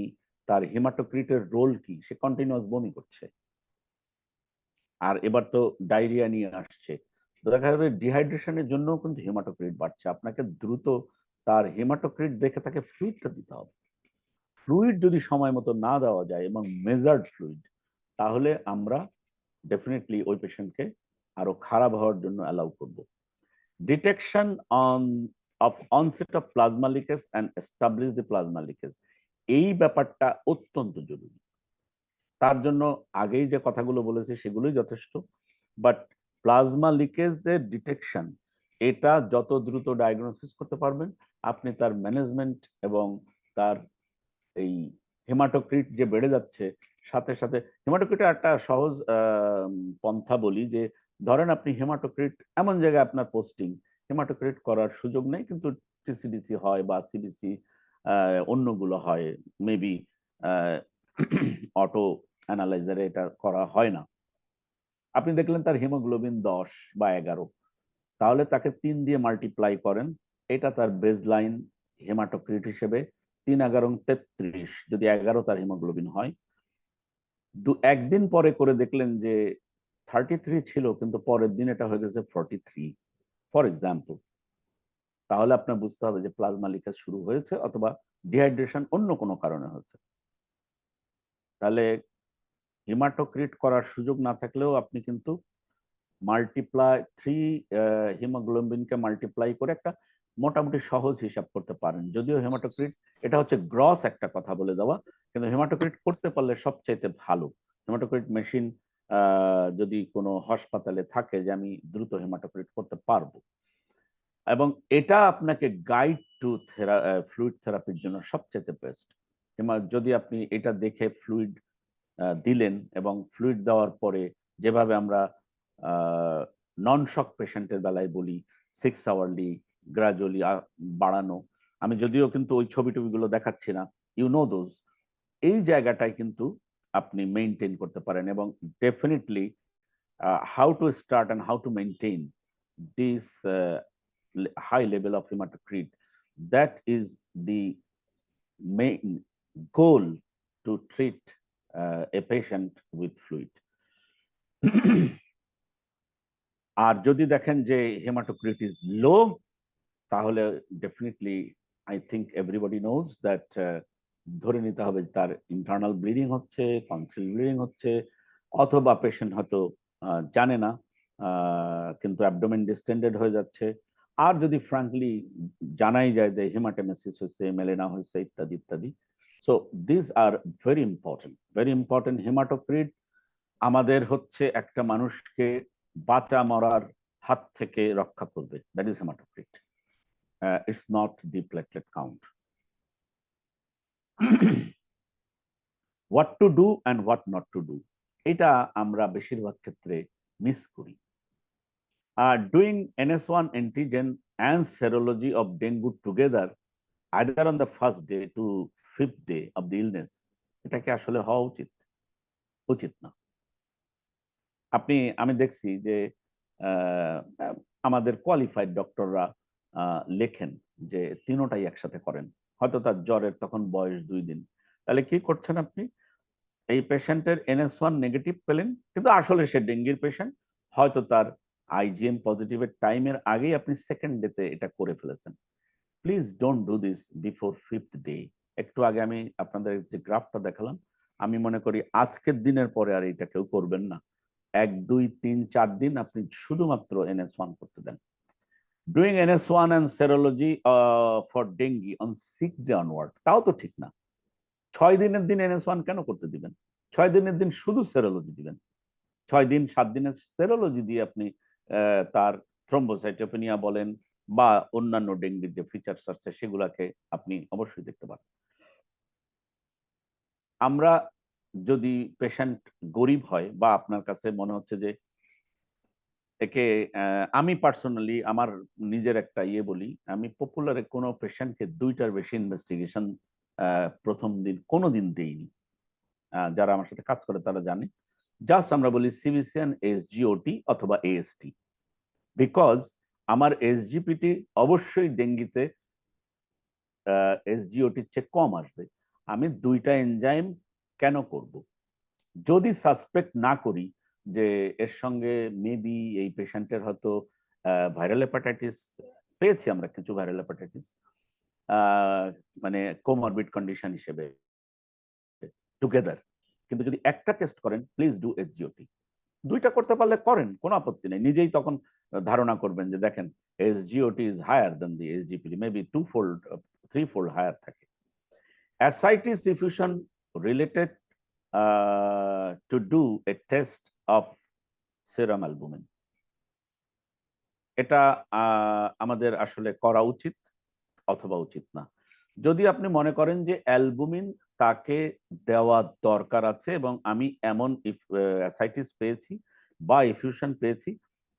S2: তার হিমাটোক্রিটের রোল কি, সে কন্টিনিউয়াস বমি করছে, আর এবার তো ডায়রিয়া নিয়ে আসছে, দেখা যাবে ডিহাইড্রেশনের জন্য কিন্তু হিমাটোক্রিট বাড়ছে। আপনাকে দ্রুত তার হিমাটোক্রিট দেখে তাকে ফ্লুইডটা দিতে হবে। ফ্লুইড যদি সময় মতো না দেওয়া যায় এবং মেজার্ড ফ্লুইড, তাহলে আমরা ডেফিনেটলি ওই পেশেন্টকে আরো খারাপ হওয়ার জন্য অ্যালাউ করব। Detection of onset of plasma leakage and establish the plasma leakage, এই ব্যাপারটা অত্যন্ত জরুরি। তার জন্য আগেই যে কথাগুলো বলেছি সেগুলোই যথেষ্ট, বাট প্লাজমা লিকেজের ডিটেকশন, এটা যত দ্রুত ডায়াগনোসিস করতে পারবেন, আপনি তার ম্যানেজমেন্ট এবং তার এই হেমাটোক্রিট যে বেড়ে যাচ্ছে, সাথে সাথে হেমাটোক্রিটের একটা সহজ পন্থা বলি, যে ধরেন আপনি হেমাটোক্রিট এমন জায়গায় আপনার পোস্টিং, হেমাটোক্রিট করার সুযোগ নেই, কিন্তু TCDC হয় বা CBC অন্যগুলো হয়, মেবি অটো অ্যানালাইজারে এটা করা হয় না। আপনি দেখলেন তার হিমোগ্লোবিন 10 বা 11, তাহলে তাকে 3 দিয়ে মাল্টিপ্লাই করেন, এটা তার বেসলাইন হেমাটোক্রিট হিসেবে 3-11-33, যদি 11 তার হিমোগ্লোবিন হয়। একদিন পরে করে দেখলেন যে 33 ছিল, কিন্তু পরের দিন এটা হয়ে গেছে 43 ফর এক্সাম্পল, তাহলে আপনার বুঝতে হবে যে প্লাজমা লিকেজ শুরু হয়েছে অথবা ডিহাইড্রেশন অন্য কোনো কারণে হয়েছে। তাহলে হিমাটোক্রিট করার সুযোগ না থাকলেও আপনি কিন্তু মাল্টিপ্লাই 3 হিমোগ্লোবিনকে মাল্টিপ্লাই করে একটা মোটামুটি সহজ হিসাব করতে পারেন। যদিও হেমাটোক্রিট, এটা হচ্ছে গ্রস একটা কথা বলে দেওয়া, কিন্তু হেমাটোক্রিট করতে পারলে সবচাইতে ভালো। হেমাটোক্রিট মেশিন যদি কোনো হাসপাতালে থাকে যে আমি দ্রুত হেমাটোক্রিট করতে পারবো, এবং এটা আপনাকে গাইড টু ফ্লুইড থেরাপির জন্য সবচেয়ে বেস্ট। যদি আপনি এটা দেখে ফ্লুইড দিলেন এবং ফ্লুইড দেওয়ার পরে যেভাবে আমরা নন শক পেশেন্টের বেলায় বলি 6 আওয়ারলি গ্রাজুয়ালি বাড়ানো, আমি যদিও কিন্তু ওই ছবি টবিগুলো দেখাচ্ছি না, ইউ নো দোজ, এই জায়গাটায় কিন্তু আপনি মেনটেন করতে পারেন। এবং definitely how to start and how to maintain this high level of hematocrit, that is the main goal to treat a patient with fluid. আর যদি দেখেন যে হেমাটোক্রিট ইজ লো, তাহলে definitely I think everybody knows that ধরে নিতে হবে তার internal bleeding হচ্ছে, conceal bleeding হচ্ছে, অথবা পেশেন্ট হয়তো জানে না কিন্তু অ্যাবডোমেন ডিস্টেন্ডেড হয়ে যাচ্ছে। আর যদি ফ্রাঙ্কলি জানাই যায় যে হেমাটেমেসিস হয়েছে, মেলেনা হয়েছে, ইত্যাদি ইত্যাদি। So this are very important. Haematocrit আমাদের হচ্ছে একটা মানুষকে বাঁচা মরার হাত থেকে রক্ষা করবে, that is haematocrit. It's not the platelet count. What to do and what not to do, এটা আমরা বেশিরভাগ ক্ষেত্রে মিস করি। Doing NS1 antigen and serology of dengue together either on the first day to 5th day of the illness, এটা কি আসলে হওয়া উচিত না। আমি দেখছি যে আমাদের কোয়ালিফাইড ডক্টররা লেখেন যে তিনোটাই একসাথে করেন। হয়তো তার জ্বরের তখন বয়স 2 দিন, তাহলে কি করছেন আপনি, এই পেশেন্টের NS1 নেগেটিভ পেলেন, কিন্তু আসলে সে ডেঙ্গির পেশেন্ট, হয়তো তার IgM পজিটিভের টাইমের আগেই আপনি সেকেন্ড ডেতে এটা করে ফেলেছেন। Please don't do this before 5th day. একটু আগে আমি আপনাদের যে গ্রাফটা দেখালাম, আমি মনে করি আজকের দিনের পরে আর এটা কেউ করবেন না। 1, 2, 3, 4 দিন আপনি শুধুমাত্র NS1 করতে দেন। Doing NS1 and serology for dengue on 6th day onward, তাও তো ঠিক না। 6 দিনের দিন NS1 কেন করতে দিবেন? 6 দিনের দিন শুধু সেরোলজি দিবেন। 6 দিন 7 দিনের সেরোলজি দিয়ে আপনি তার থ্রম্বোসাইটোপেনিয়া বলেন বা অন্যান্য ডেঙ্গির যে ফিচার্স আছে সেগুলাকে আপনি অবশ্যই দেখতে পারেন। আমরা যদি পেশেন্ট গরিব হয় বা আপনার কাছে মনে হচ্ছে যে একে, আমি পার্সোনালি আমার নিজের একটা বলি, আমি পপুলারে কোনো পেশেন্টকে 2টার বেশি ইনভেস্টিগেশন প্রথম দিন কোনোদিন দেইনি। যারা আমার সাথে কাজ করে তারা জানে, জাস্ট আমরা বলি সিভিসিয়ান, SGOT অথবা AST, বিকজ আমার SGPT অবশ্যই ডেঙ্গিতে SGOT-র চেয়ে কম আসবে। আমি 2টা এনজাইম কেন করব? যদি সাসপেক্ট না করি যে এর সঙ্গে মেবি এই পেশেন্টের হয়তো ভাইরাল হেপাটাইটিস পেয়েছি, আমরা কিছু ভাইরাল হেপাটাইটিস মানে কোমরবিড কন্ডিশন হিসেবে টুগেদার, কিন্তু যদি একটা টেস্ট করেন প্লিজ ডু SGOT। 2টা করতে পারলে করেন, কোনো আপত্তি নেই। নিজেই তখন ধারণা করবেন যে দেখেন SGOT is higher than the SGPT, maybe 2-fold 3-fold higher থাকে। Ascites diffusion related to do a test of serum albumin, এটা আমাদের আসলে করা উচিত অথবা উচিত না। যদি আপনি মনে করেন যে অ্যালবুমিন তাকে দেওয়া দরকার আছে এবং আমি এমন অ্যাসাইটিস পেয়েছি বা ইফিউশন পেয়েছি,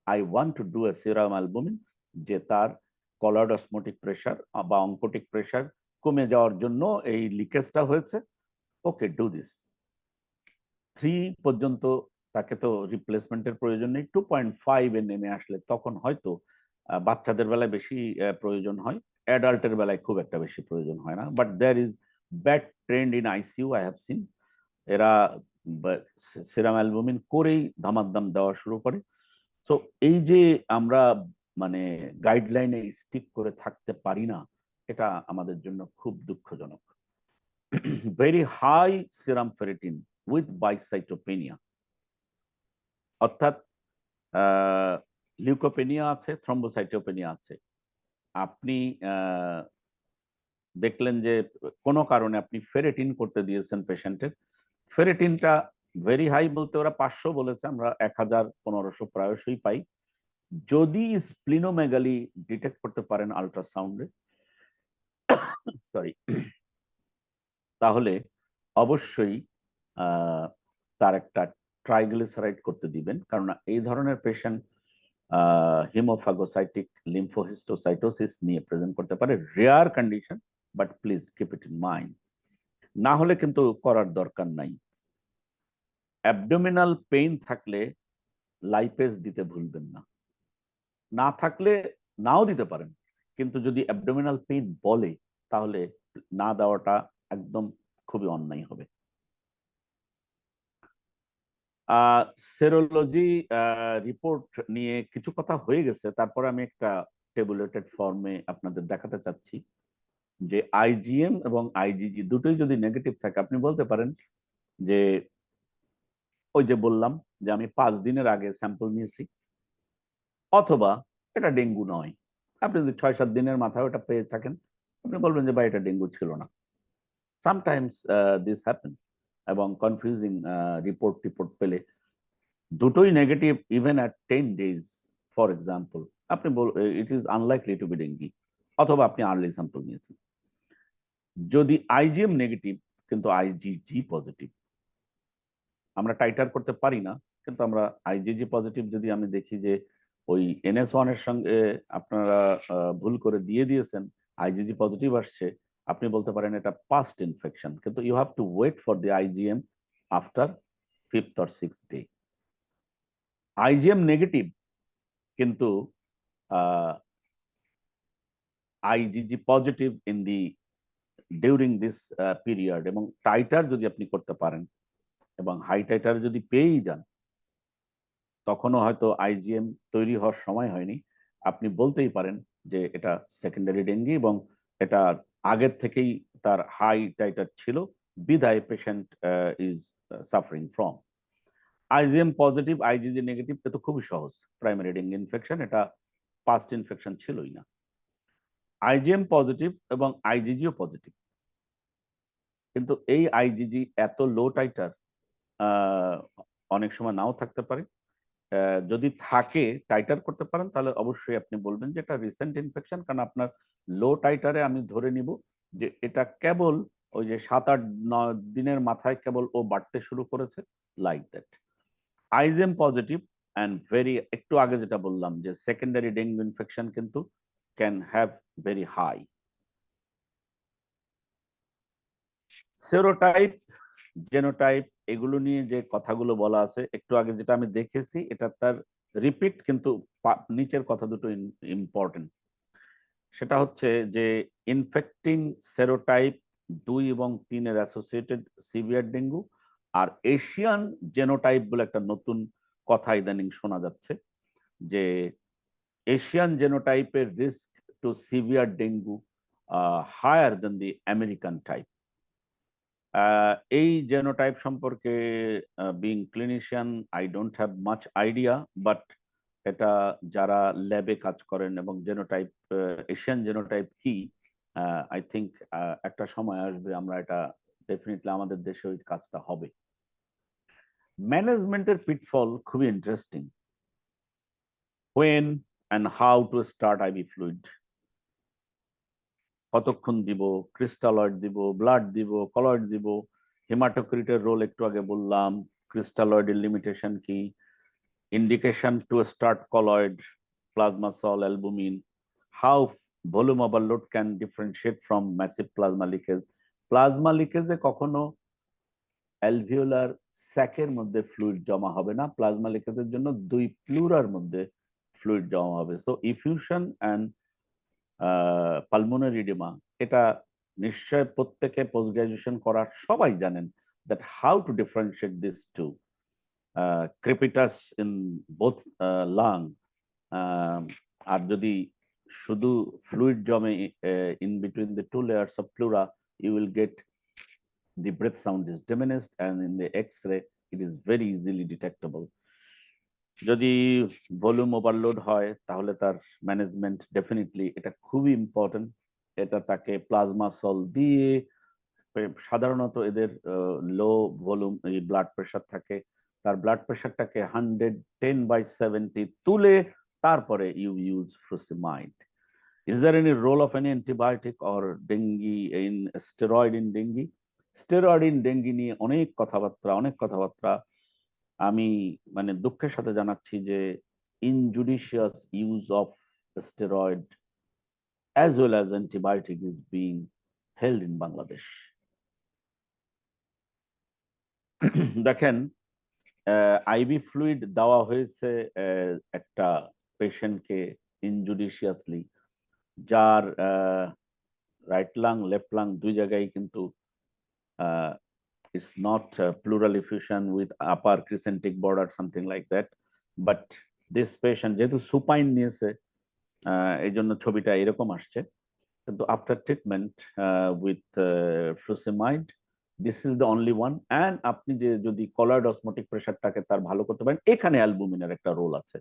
S2: I want to do a serum albumin, যে তার কলার্ড অসমোটিক প্রেশার বা অঙ্কোটিক প্রেশার কমে যাওয়ার জন্য এই লিকেজটা হয়েছে, ওকে ডু দিস। 3 পর্যন্ত তাকে তো রিপ্লেসমেন্টের প্রয়োজন নেই, 2.5 এ নেমে আসলে তখন হয়তো বাচ্চাদের বেলায় বেশি প্রয়োজন হয়, অ্যাডাল্টের বেলায় খুব একটা বেশি প্রয়োজন হয় না। But there is bad trend in ICU, I have seen. এরা সিরাম অ্যালবুমিন করেই ধামাদ্দাম দেওয়া শুরু করে। সো এই যে আমরা মানে গাইডলাইনে স্টিক করে থাকতে পারি না, এটা আমাদের জন্য খুব দুঃখজনক। Very high serum ferritin with bicytopenia, অর্থাৎ লিউকোপেনিয়া আছে, থ্রম্বোসাইটোপেনিয়া আছে। আপনি দেখলেন যে কোনো কারণে আপনি ফেরেটিন করতে দিয়েছেন পেশেন্টের, ফেরেটিনটা ভেরি হাই বলতে ওরা 500 বলেছে, আমরা 1000-1500 প্রায়শই পাই। যদি স্প্লিনোমেগালি ডিটেক্ট করতে পারেন আল্ট্রাসাউন্ডে, সরি, তাহলে অবশ্যই তার একটা ট্রাইগ্লিসারাইড করতে দিবেন, কারণ এই ধরনের পেশেন্ট হিমোফাগোসাইটিক লিম্ফোহিস্টোসাইটোসিস নিয়ে প্রেজেন্ট করতে পারে। Rare condition, but please keep it in mind. না হলে কিন্তু করার দরকার নাই। অ্যাবডোমিনাল পেইন থাকলে লাইপেজ দিতে ভুলবেন না। না থাকলে নাও দিতে পারেন, কিন্তু যদি অ্যাবডোমিনাল পেইন বলে তাহলে না দেওয়াটা একদম খুবই অন্যায় হবে। সেরোলজি রিপোর্ট নিয়ে কিছু কথা হয়ে গেছে, তারপরে আমি একটা টেবুলেটেড ফর্মে আপনাদের দেখাতে চাচ্ছি যে আইজিএম এবং আইজিজি দুটোই যদি নেগেটিভ থাকে, আপনি বলতে পারেন যে ওই যে বললাম যে আমি 5 দিনের আগে স্যাম্পল নিয়েছি, অথবা এটা ডেঙ্গু নয়। আপনি যদি 6-7 দিনের মাথায় ওটা পেয়ে থাকেন, আপনি বলবেন যে ভাই এটা ডেঙ্গু ছিল না। সামটাইমস দিস হ্যাপেন, এবং কনফিউজিং রিপোর্ট পেলে দুটোই negative even at 10 days for example, আপনি it is unlikely to be dengue, অথবা আপনি আর্লি স্যাম্পল নিয়েছেন। যদি আইজিএম নেগেটিভ কিন্তু আইজিজি পজিটিভ, আমরা টাইটার করতে পারি না, কিন্তু আমরা আইজিজি পজিটিভ যদি আমি দেখি যে ওই NS1 এর সঙ্গে আপনারা ভুল করে দিয়েছেন, আইজিজি পজিটিভ আসছে, আপনি বলতে পারেন এটা পাস্ট ইনফেকশন, কিন্তু you have to wait for the IgM after 5th or 6th day। IgM negative কিন্তু IgG positive in the during this period, এবং টাইটার যদি আপনি করতে পারেন এবং হাই টাইটার যদি পেয়েই যান, তখনও হয়তো আইজিএম তৈরি হওয়ার সময় হয়নি, আপনি বলতেই পারেন যে এটা সেকেন্ডারি ডেঙ্গি, এবং এটা আগের থেকেই তার হাই টাইটার ছিল, বিধায় patient is suffering from. IgM positive IgG negative তো খুবই সহজ, প্রাইমারি ডেঙ্গি ইনফেকশন, এটা পাস্ট ইনফেকশন ছিলই না। আইজিএম পজিটিভ এবং আইজিজিও পজিটিভ, কিন্তু এই আইজিজি এত লো টাইটার অনেক সময় নাও থাকতে পারে। যদি থাকে টাইটার করতে পারেন, তাহলে অবশ্যই আপনি বলবেন যে এটা রিসেন্ট ইনফেকশন, কারণ আপনার লো টাইটারে আমি ধরে নিব যে এটা কেবল ওই যে 7-8-9 দিনের মাথায় কেবল ও বাড়তে শুরু করেছে, like that. IgM positive and very, একটু আগে যেটা বললাম যে সেকেন্ডারি ডেঙ্গু ইনফেকশন কিন্তু can have very high. Serotype, genotype, এগুলো নিয়ে যে কথাগুলো বলা আছে, একটু আগে যেটা আমি দেখেছি এটা তার রিপিট, কিন্তু নিচের কথা দুটো ইম্পর্টেন্ট। সেটা হচ্ছে যে ইনফেক্টিং সেরোটাইপ 2 এবং 3 এর অ্যাসোসিয়েটেড সিভিয়ার ডেঙ্গু, আর এশিয়ান জেনোটাইপ বলে একটা নতুন কথা ইদানিং শোনা যাচ্ছে, যে এশিয়ান জেনোটাইপের risk to severe dengue higher than the American type. এই জেনোটাইপ সম্পর্কে being clinician I don't have much idea, but এটা যারা ল্যাবে কাজ করেন এবং জেনোটাইপ, এশিয়ান জেনোটাইপ কি, আই থিঙ্ক একটা সময় আসবে আমরা এটা ডেফিনেটলি আমাদের দেশে ওই কাজটা হবে। ম্যানেজমেন্টের পিটফল খুবই interesting. When and how to start IV fluid, কতক্ষণ দিব, ক্রিস্টালয়েড দিব, ব্লাড দিব, কলয়েড দিব, হেমাটোক্রিটের রোল একটু আগে বললাম, ক্রিস্টালয়েডের লিমিটেশন কি, indication to start colloid, plasma sol, albumin, how volume overload can differentiate from massive plasma leakage. Plasma লিকেজে কখনো অ্যালভিওলার স্যাকের মধ্যে ফ্লুইড জমা হবে না, প্লাজমা লিকেজের জন্য 2 প্লুরার মধ্যে ফ্লুইড জমা হবে। So effusion and pulmonary oedema, এটা নিশ্চয় প্রত্যেকে পোস্ট গ্রাজুয়েশন করার সবাই জানেন that how to differentiate these two, crepitus in both lung, আর যদি শুধু ফ্লুইড জমে in between the 2 layers of pleura, you will get the breath sound is diminished, and in the X-ray it is very easily detectable. যদি volume overload হয় তাহলে তার management definitely এটা খুবই important. এটা তাকে প্লাজমা সল দিয়ে, সাধারণত এদের লো ভলিউম এই ব্লাড প্রেশার থাকে, তার ব্লাড প্রেশারটাকে 110/70 তুলে তারপরে you use frusemide. Is there any role of any antibiotic or dengue in steroid in dengue? Steroid in dengue নিয়ে অনেক কথাবার্তা আমি মানে দুঃখের সাথে জানাচ্ছি যে injudicious use of steroid as well as antibiotic is being held in Bangladesh. দেখেন আইভি ফ্লুইড দেওয়া হয়েছে একটা পেশেন্টকে ইনজুডিশিয়াসলি, যার রাইট লাং লেফট লাং দুই জায়গায় কিন্তু it's not pleural effusion with upper crescentic border, something like that. But this patient যেহেতু সুপাইন নিয়েছে এই জন্য ছবিটা এরকম আসছে, কিন্তু after treatment with frusemide this is the only one. And আপনি যে যদি কলার্ড অসমোটিক প্রেশারটাকে তার ভালো করতে পারেন, এখানে অ্যালবুমিনের একটা রোল আছে।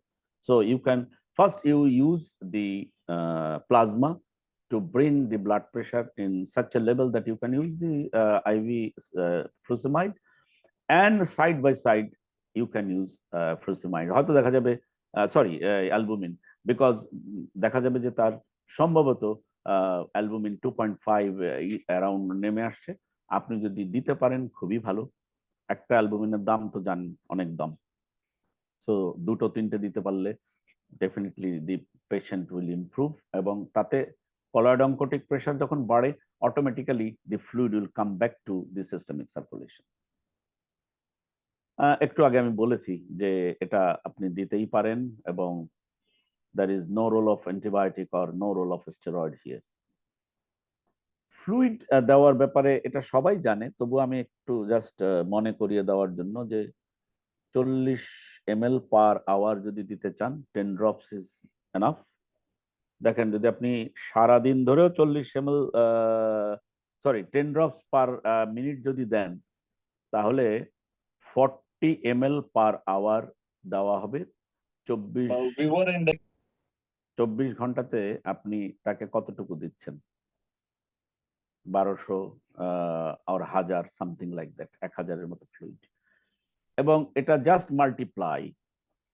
S2: So you can first you use the plasma to bring the blood pressure in such a level that you can use the IV furosemide, and side by side you can use furosemide. হয়তো দেখা যাবে albumin, because দেখা যাবে যে তার সম্ভবত albumin 2.5 around নেমে আসছে। আপনি যদি দিতে পারেন খুবই ভালো। একটা অ্যালবুমিনের দাম তো জানেন অনেক দাম, সো দুটো তিনটে দিতে পারলে definitely the patient will improve, এবং তাতে কলার্ড অঙ্কোটিক প্রেশার যখন বাড়ে automatically the fluid will come back to the systemic circulation. একটু আগে আমি বলেছি যে এটা আপনি দিতেই পারেন, এবং there is no role of antibiotic or no role of steroid here. Fluid দেওয়ার ব্যাপারে এটা সবাই জানে, তবু আমি একটু জাস্ট মনে করিয়ে দেওয়ার জন্য যে 40 ml পার আওয়ার যদি দিতে চান 10 drops is enough. দেখেন যদি আপনি সারাদিন ধরেও 40 ml 10 drops পার মিনিট যদি দেন, তাহলে 40 ml পার আওয়ার দেওয়া হবে। 24 ঘন্টাতে আপনি তাকে কতটুকু দিচ্ছেন? 1200 আর 1000, সামথিং লাইক দ্যাট, 1000-এর মতো ফ্লুইড। এবং এটা জাস্ট মাল্টিপ্লাই,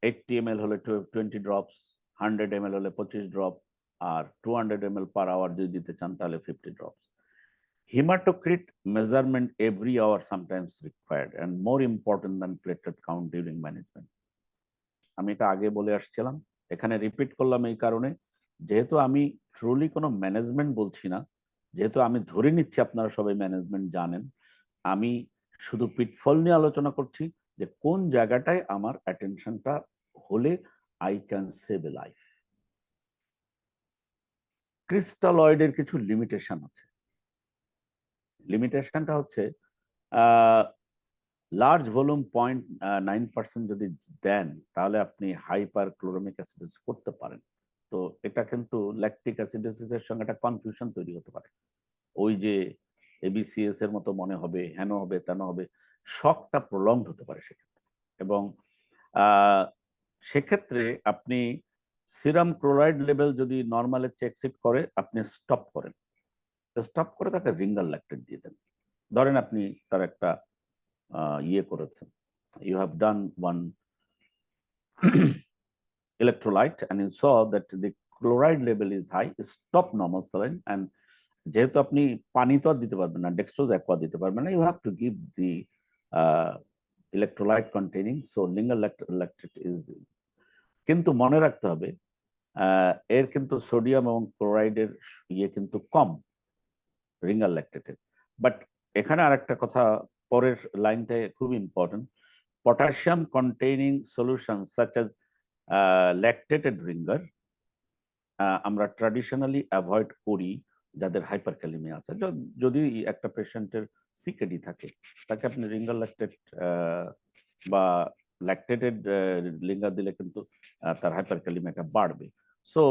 S2: 80 ml হলে 20 ড্রপস, 100 ml হলে 25 ড্রপ, আর 200 ml পার আওয়ার যদি দিতে চান তাহলে 50 drops. Hematocrit measurement every hour sometimes required and more important than platelet count during management. আমি এটা আগে বলে আসছিলাম, এখানে রিপিট করলাম এই কারণে, যেহেতু আমি ট্রুলি কোনো ম্যানেজমেন্ট বলছি না, যেহেতু আমি ধরে নিচ্ছি আপনারা সবাই ম্যানেজমেন্ট জানেন, আমি শুধু পিটফল নিয়ে আলোচনা করছি যে কোন জায়গাটায় আমার অ্যাটেনশনটা হলে I can save a life. ক্রিস্টালয়েডের কিছু লিমিটেশন আছে। লিমিটেশনটা হচ্ছে লার্জ ভলিউম 0.9% যদি দেন তাহলে আপনি হাইপার ক্লোরোমিক অ্যাসিডোসিস করতে পারেন। তো এটা কিন্তু ল্যাকটিক অ্যাসিডোসিসের সঙ্গে একটা কনফিউশন তৈরি হতে পারে, ওই যে এবিসিএস এর মতো মনে হবে, হেন হবে তেন হবে, শকটা প্রলংড হতে পারে সেক্ষেত্রে। এবং সেক্ষেত্রে আপনি সিরাম ক্লোরাইড লেভেল যদি নর্মালের চেয়ে এক্সিড করে আপনি স্টপ করেন, স্টপ করে তাকে রিঙ্গাল ল্যাকটেট দিয়ে দেন। ধরেন আপনি তার একটা ইয়ে করেছেন, you have done one electrolyte and you saw that the chloride level is high, stop normal saline, and যেহেতু আপনি পানি তো দিতে পারবেন না, ডেক্সট্রোজ অ্যাকোয়া দিতে পারবেন না, you have to give the electrolyte containing, so lingual lactate is, কিন্তু মনে রাখতে হবে এর কিন্তু সোডিয়াম এবং ক্লোরাইডের ইয়ে কিন্তু কম রিঙ্গাল ল্যাকটেটের। বাট এখানে আরেকটা কথা, পরের লাইনটা খুব important, potassium containing solutions such as lactated ringer আমরা ট্র্যাডিশনালি অ্যাভয়েড করি যাদের হাইপারক্যালেমিয়া আছে। যদি একটা পেশেন্টের সিকেডি থাকে তাকে আপনি রিঙ্গার ল্যাকটেট বা ল্যাকটেটেড লিঙ্গার দিলে কিন্তু তার হাইপারক্যালেমিয়াটা বাড়বে। সো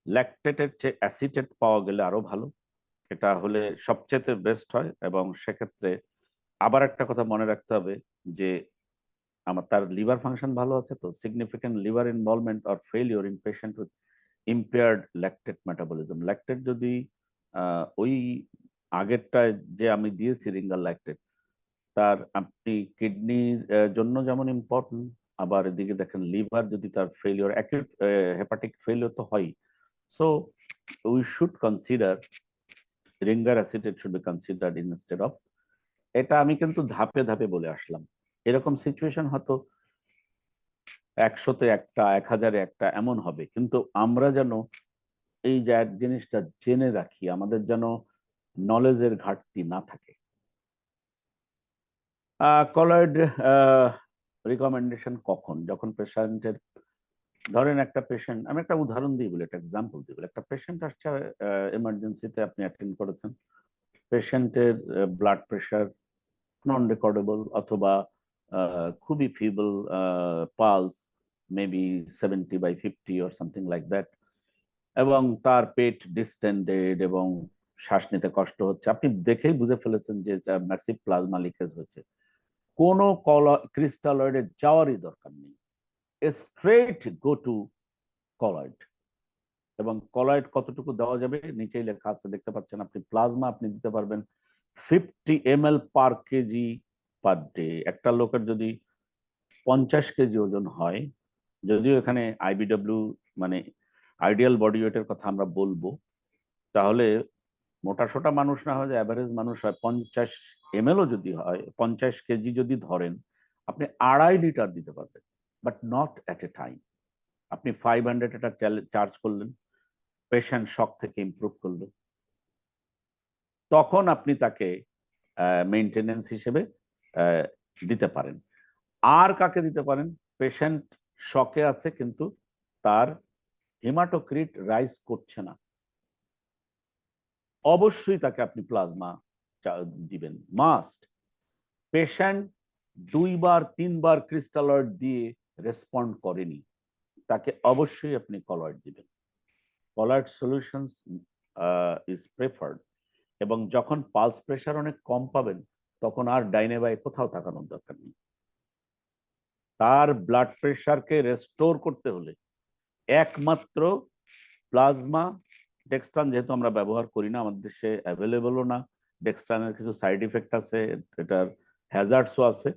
S2: ল্যাকটেটেড যে অ্যাসিটেট পাওয়া গেলে আরো ভালো, এটা হলে সবচেয়ে বেস্ট হয়। এবং সেক্ষেত্রে আবার একটা কথা মনে রাখতে হবে যে আমার তার লিভার ফাংশন ভালো আছে, তো significant liver involvement or failure in patient with impaired lactate metabolism. Lactate যদি ওই আগেরটায় যে আমি দিয়েছি রিঙ্গাল ল্যাকটেট, তার আপনি কিডনির জন্য যেমন ইম্পর্টেন্ট, আবার এদিকে দেখেন লিভার যদি তার ফেলিওর, অ্যাকিউট হেপাটিক ফেলিওর তো হয়। So we should consider ringer acetate should be considered instead of. এটা আমি কিন্তু ধাপে ধাপে বলে আসলাম। এরকম সিচুয়েশন হয়তো 100-তে একটা, 1000-এ একটা এমন হবে, কিন্তু আমরা যেন এই জিনিসটা জেনে রাখি, আমাদের যেন নলেজের ঘাটতি না থাকে। কলয়েড রিকমেন্ডেশন কখন? যখন পেশেন্টের, ধরেন একটা পেশেন্ট, আমি একটা উদাহরণ দিই বলি, একটা এক্সাম্পল দিই বলি। একটা পেশেন্ট আসছে এমার্জেন্সিতে, আপনি অ্যাটেন্ড করেছেন। পেশেন্টের ব্লাড প্রেশার নন রেকর্ডেবল অথবা খুবই feeble pulse, maybe 70/50 or something like that, এবং তার পেট ডিস্টেন্ডেড এবং শ্বাস নিতে কষ্ট হচ্ছে। আপনি দেখেই বুঝে ফেলেছেন যে ম্যাসিভ প্লাজমা লিকেজ হচ্ছে। কোনো ক্রিস্টালয়েডে যাওয়ারই দরকার নেই, স্ট্রেট গো টু কলয়েড। এবং কলয়েড কতটুকু দেওয়া যাবে নিচেই লেখা আছে, দেখতে পাচ্ছেন আপনি। প্লাজমা আপনি দিতে পারবেন 50 ml পার কেজি পার ডে। একটা লোকের যদি 50 কেজি ওজন হয়, যদিও এখানে আইবিডব্লিউ মানে আইডিয়াল বডি ওয়েটের কথা আমরা বলবো, তাহলে মোটা সোটা মানুষ না হয়, অ্যাভারেজ মানুষ হয়, 50 ml যদি হয়, 50 কেজি যদি ধরেন, আপনি 2.5 লিটার দিতে পারবেন, but not at a time. আপনি 500 এটা চার্জ করলেন, পেশেন্ট শক থেকে ইমপ্রুভ করলো, তখন আপনি তাকে মেইনটেনেন্স হিসেবে দিতে পারেন। আর কাকে দিতে পারেন? পেশেন্ট শকে আছে কিন্তু তার হেমাটোক্রিট রাইজ করছে না, অবশ্যই তাকে আপনি প্লাজমা দিবেন, মাস্ট। পেশেন্ট 2-3 ক্রিস্টালয়েড দিয়ে রেসপন্ড করেনি, তাকে অবশ্যই আপনি কলয়েড দিবেন। Colloid solutions is preferred. এবং যখন পালস প্রেশার অনেক কম পাবেন, তখন আর ডাইনে বাই কোথাও তাকানোর দরকার নেই। তার ব্লাড প্রেশারকে রেস্টোর করতে হলে একমাত্র প্লাজমা, ডেক্সট্রান যেহেতু আমরা ব্যবহার করি না, আমাদের দেশে অ্যাভেলেবলও না, ডেক্সট্রানের কিছু সাইড ইফেক্ট আছে, এটার হ্যাজার্ডসও আছে।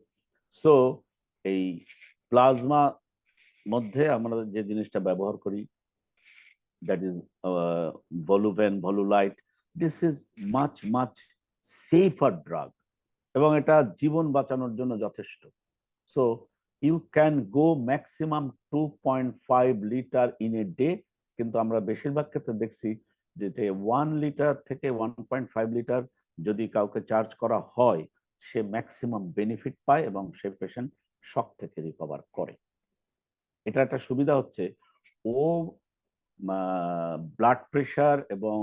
S2: সো এই প্লাজমা মধ্যে আমরা যে জিনিসটা ব্যবহার করি, that is Voluven, Volulite, this is much safer drug, এবং এটা জীবন বাঁচানোর জন্য যথেষ্ট। So you can go maximum 2.5 litre in a day, কিন্তু আমরা বেশিরভাগ ক্ষেত্রে দেখছি যে 1 লিটার থেকে 1.5 লিটার যদি কাউকে চার্জ করা হয়, সে ম্যাক্সিমাম বেনিফিট পায় এবং সে পেশেন্ট শক থেকে রিকভার করে। এটা একটা সুবিধা হচ্ছে, ও ব্লাড প্রেশার এবং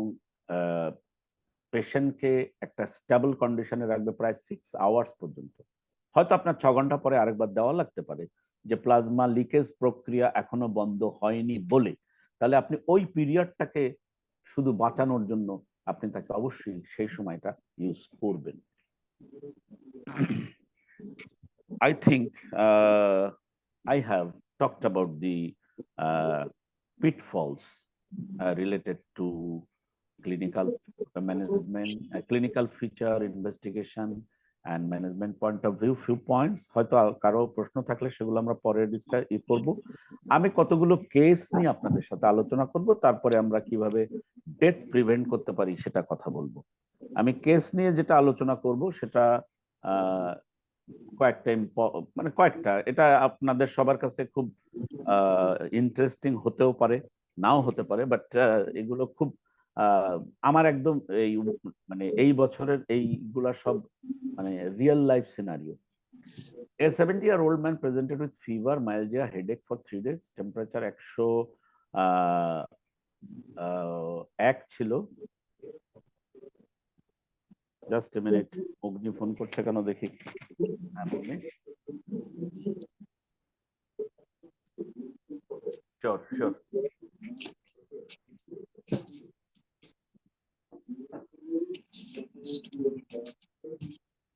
S2: পেশেন্টকে একটা স্টেবল কন্ডিশনে রাখবে প্রায় 6 আওয়ার্স পর্যন্ত। হয়তো আপনার 6 ঘন্টা পরে আরেকবার দেওয়া লাগতে পারে, যে প্লাজমা লিকেজ প্রক্রিয়া এখনো বন্ধ হয়নি বলে। তাহলে আপনি ওই পিরিয়ডটাকে শুধু বাঁচানোর জন্য আপনি তাকে অবশ্যই সেই সময়টা ইউজ করবেন। I think I have talked about the pitfalls related to clinical management, clinical feature investigation and management point of view. Few points হয়তো কারো প্রশ্ন থাকলে সেগুলো আমরা পরে ডিসকাস করব। আমি কতগুলো কেস নিয়ে আপনাদের সাথে আলোচনা করব, তারপরে আমরা কিভাবে ডেথ প্রিভেন্ট করতে পারি সেটা কথা বলবো। আমি কেস নিয়ে যেটা আলোচনা করব সেটা কয়েকটা, এটা আপনাদের সবার কাছে খুব ইন্টারেস্টিং হতেও পারে, নাও হতে পারে, বাট এগুলো খুব আমার একদম এই বছরের এইগুলা সব real life scenario. A 70-year-old man presented with fever, myalgia, headache for 3 days. Temperature 101 ছিল। Just a minute, Agni phone করছে কেন দেখি। Sure sure.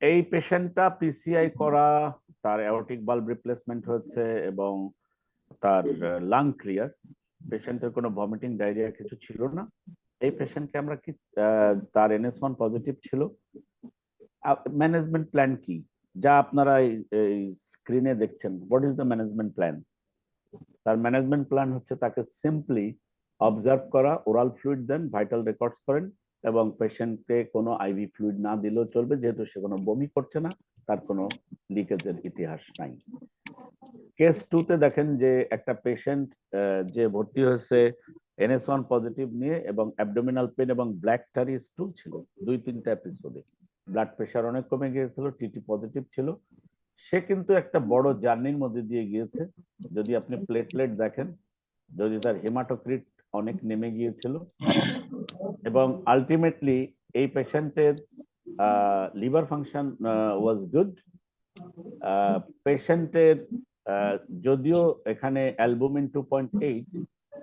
S2: এই পেশেন্টটা পিসিআই করা তার অ্যাওর্টিক বাল্ব রিপ্লেসমেন্ট হচ্ছে এবং তার লাং ক্লিয়ার, পেশেন্টের কোনো ভমিটিং ডায়রিয়া কিছু ছিল না। এই পেশেন্টকে আমরা কি তার NS1 পজিটিভ ছিল। ম্যানেজমেন্ট প্ল্যান কি, যা আপনারা এই স্ক্রিনে দেখছেন, what is the management plan? তার ম্যানেজমেন্ট প্ল্যান হচ্ছে তাকে সিম্পলি অবজার্ভ করা, ওরাল ফ্লুইড দেন, ভাইটাল রেকর্ডস করেন এবং পেশেন্টকে কোনো আইভি ফ্লুইড না দিলেও চলবে, যেহেতু সে কোনো বমি করছে না, তার কোনো লিকেজের ইতিহাস নাই। কেস 2 তে দেখেন যে একটা পেশেন্ট যে ভর্তি হয়েছে NS1 পজিটিভ নিয়ে এবং অ্যাবডোমিনাল পেন এবং ব্ল্যাক টারি স্টুল ছিল 2-3টা এপিসোডে, ব্লাড প্রেশার অনেক কমে গিয়েছিল, TT পজিটিভ ছিল। সে কিন্তু একটা বড় জার্নির মধ্যে দিয়ে গিয়েছে। যদি আপনি প্লেটলেট দেখেন, যদি তার হেমাটোক্রিট অনেক নেমে গিয়েছিল এবং আলটিমেটলি এই পেশেন্টের লিভার ফাংশন ওয়াজ গুড। পেশেন্টের যদিও এখানে albumin 2.8,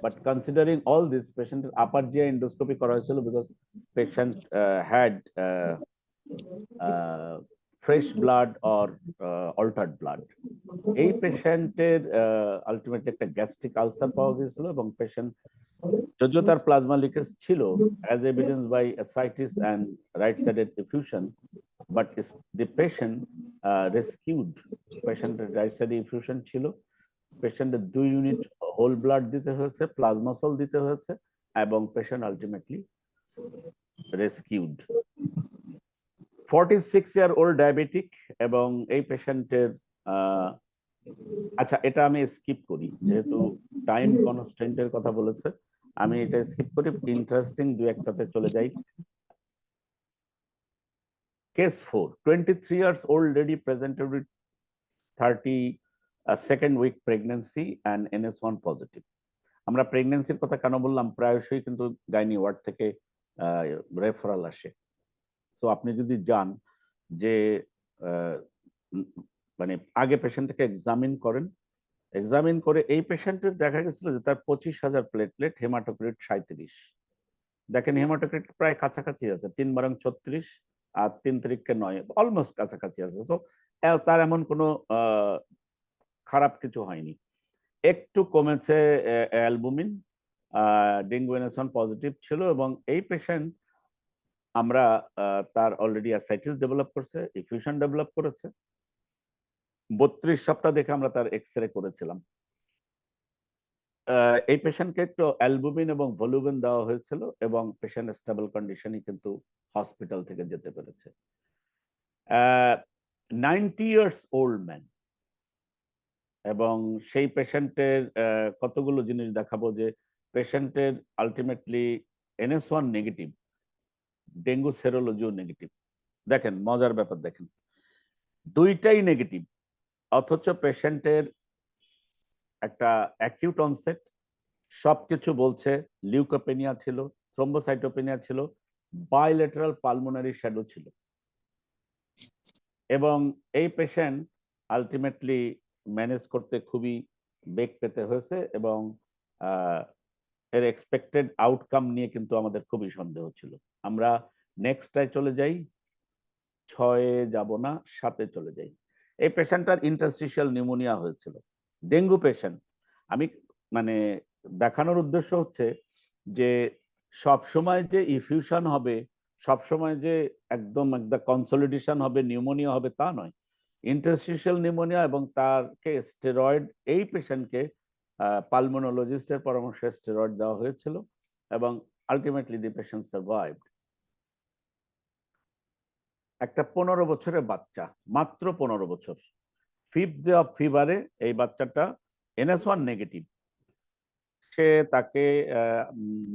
S2: but considering all this পেশেন্টের আপার জিআই এন্ডোস্কোপি করা হয়েছিল because patient had fresh blood or altered blood. এই পেশেন্টের আলটিমেটলি একটা গ্যাস্ট্রিক আলসার পাওয়া গিয়েছিল এবং পেশেন্ট যদিও তার প্লাজমা লিকেজ ছিল as evidenced by ascites and right-sided effusion, but the patient rescued. পেশেন্টের রাইট সাইডে ইনফিউশন ছিল, পেশেন্টের 2 ইউনিট হোল ব্লাড দিতে হয়েছে, প্লাজমা সল দিতে হয়েছে এবং patient ultimately rescued. 46-year-old diabetic এবং এই পেশেন্টের আচ্ছা এটা আমি স্কিপ করি যেহেতু টাইম কনস্ট্রেন্টের কথা বলেছে, আমি এটা স্কিপ করি, ইন্টারেস্টিং দু একটাতে চলে যাই। Case 4, 23 years old lady presented with 32nd week pregnancy and NS1 positive. আমরা প্রেগন্যান্সির কথা কেন বললাম, প্রায়শই কিন্তু গাইনি ওয়ার্ড থেকে রেফারাল আসে। সো আপনি যদি যান যে মানে আগে পেশেন্টকে এক্সামিন করেন, এক্সামিন করে এই পেশেন্টের দেখা গেছিল যে তার 25,000 প্লেটলেট, হেমাটোক্রিট 37। দেখেন হেমাটোক্রিট প্রায় কাছাকাছি আছে, 3/36 আর 3 তারিখকে 9, অলমোস্ট কাছাকাছি আছে। তো তার এমন কোনো খারাপ কিছু হয়নি। একটু কমেছে অ্যালবুমিন, ডেঙ্গু NS1 পজিটিভ ছিল এবং এই পেশেন্ট আমরা তার অলরেডি অ্যাসাইটিস ডেভেলপ করছে, ইফিউশন ডেভেলপ করেছে। 32 সপ্তাহ দেখে আমরা তার এক্সরে করেছিলাম। এই পেশেন্টকে একটু অ্যালবুমিন এবং ভলুবেন দেওয়া হয়েছিল এবং পেশেন্ট স্টেবল কন্ডিশনে কিন্তু হসপিটাল থেকে যেতে পেরেছে। 90 years old ম্যান এবং সেই পেশেন্টের কতগুলো জিনিস দেখাবো যে পেশেন্টের আলটিমেটলি NS1 নেগেটিভ, ডেঙ্গু সেরোলজিও নেগেটিভ। দেখেন মজার ব্যাপার, দেখেন দুইটাই নেগেটিভ অথচ পেশেন্টের একটা অ্যাকিউট অনসেট, সবকিছু বলছে, লিউকোপেনিয়া ছিল, থ্রোম্বোসাইটোপেনিয়া ছিল, বাইলেটারাল পালমোনারি শ্যাডো ছিল এবং এই পেশেন্ট আলটিমেটলি ম্যানেজ করতে খুবই বেগ পেতে হয়েছে এবং এর এক্সপেক্টেড আউটকাম নিয়ে কিন্তু আমাদের খুবই সন্দেহ ছিল। আমরা নেক্সটটায় চলে যাই, 6-এ যাব না, 7-এ চলে যাই। এই পেশেন্টটার ইন্টারস্টিশিয়াল নিউমোনিয়া হয়েছিল, ডেঙ্গু পেশেন্ট। আমি মানে দেখানোর উদ্দেশ্য হচ্ছে যে সব সময় যে ইফিউশন হবে, সব সময় যে একদম কনসলিডেশন হবে, নিউমোনিয়া হবে তা নয়। ইন্টারস্টিশিয়াল নিউমোনিয়া এবং তারকে স্টেরয়েড, এই পেশেন্টকে পালমোনোলজিস্টের পরামর্শে স্টেরয়েড দেওয়া হয়েছিল এবং আলটিমেটলি দি পেশেন্ট সার্ভাইভড। একটা 15 বছরের বাচ্চা, মাত্র 15 বছর, 5th ডে অফ ফিভারে এই বাচ্চাটা NS1 নেগেটিভ। সে তাকে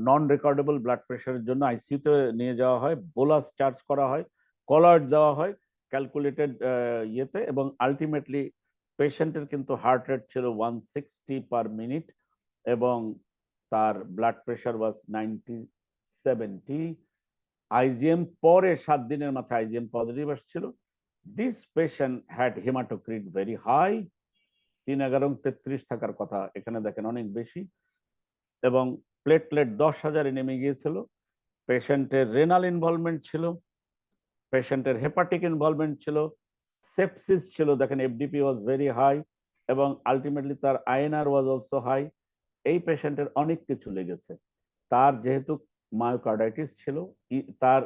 S2: নন রেকর্ডেবল ব্লাড প্রেশারের জন্য আইসিইউতে নিয়ে যাওয়া হয়, বোলাস চার্জ করা হয়, কলার্ড দেওয়া হয় ক্যালকুলেটেড ইয়েতে এবং আলটিমেটলি পেশেন্টের কিন্তু হার্ট রেট ছিল 160 পার মিনিট এবং তার ব্লাড প্রেশার ওয়াজ 90/70। আইজিএম পরে 7 দিনের মাথায় আইজিএম পজিটিভ আসছিল। This patient had haematocrit very high, 3-11-33 থাকার কথা, এখানে দেখেন অনেক বেশি এবং প্লেটলেট 10,000-এ নেমে গিয়েছিল। পেশেন্টের রেনাল ইনভলভমেন্ট ছিল, পেশেন্টের হেপাটিক ইনভলভমেন্ট ছিল, সেপসিস ছিল, দেখেন এফডিপি ওয়াজ ভেরি হাই, এবং আলটিমেটলি তার আইএনআর ওয়াজ অলসো হাই। এই পেশেন্টের অনেক কিছু লেগেছে। তার যেহেতু মায়োকার্ডাইটিস ছিল, তার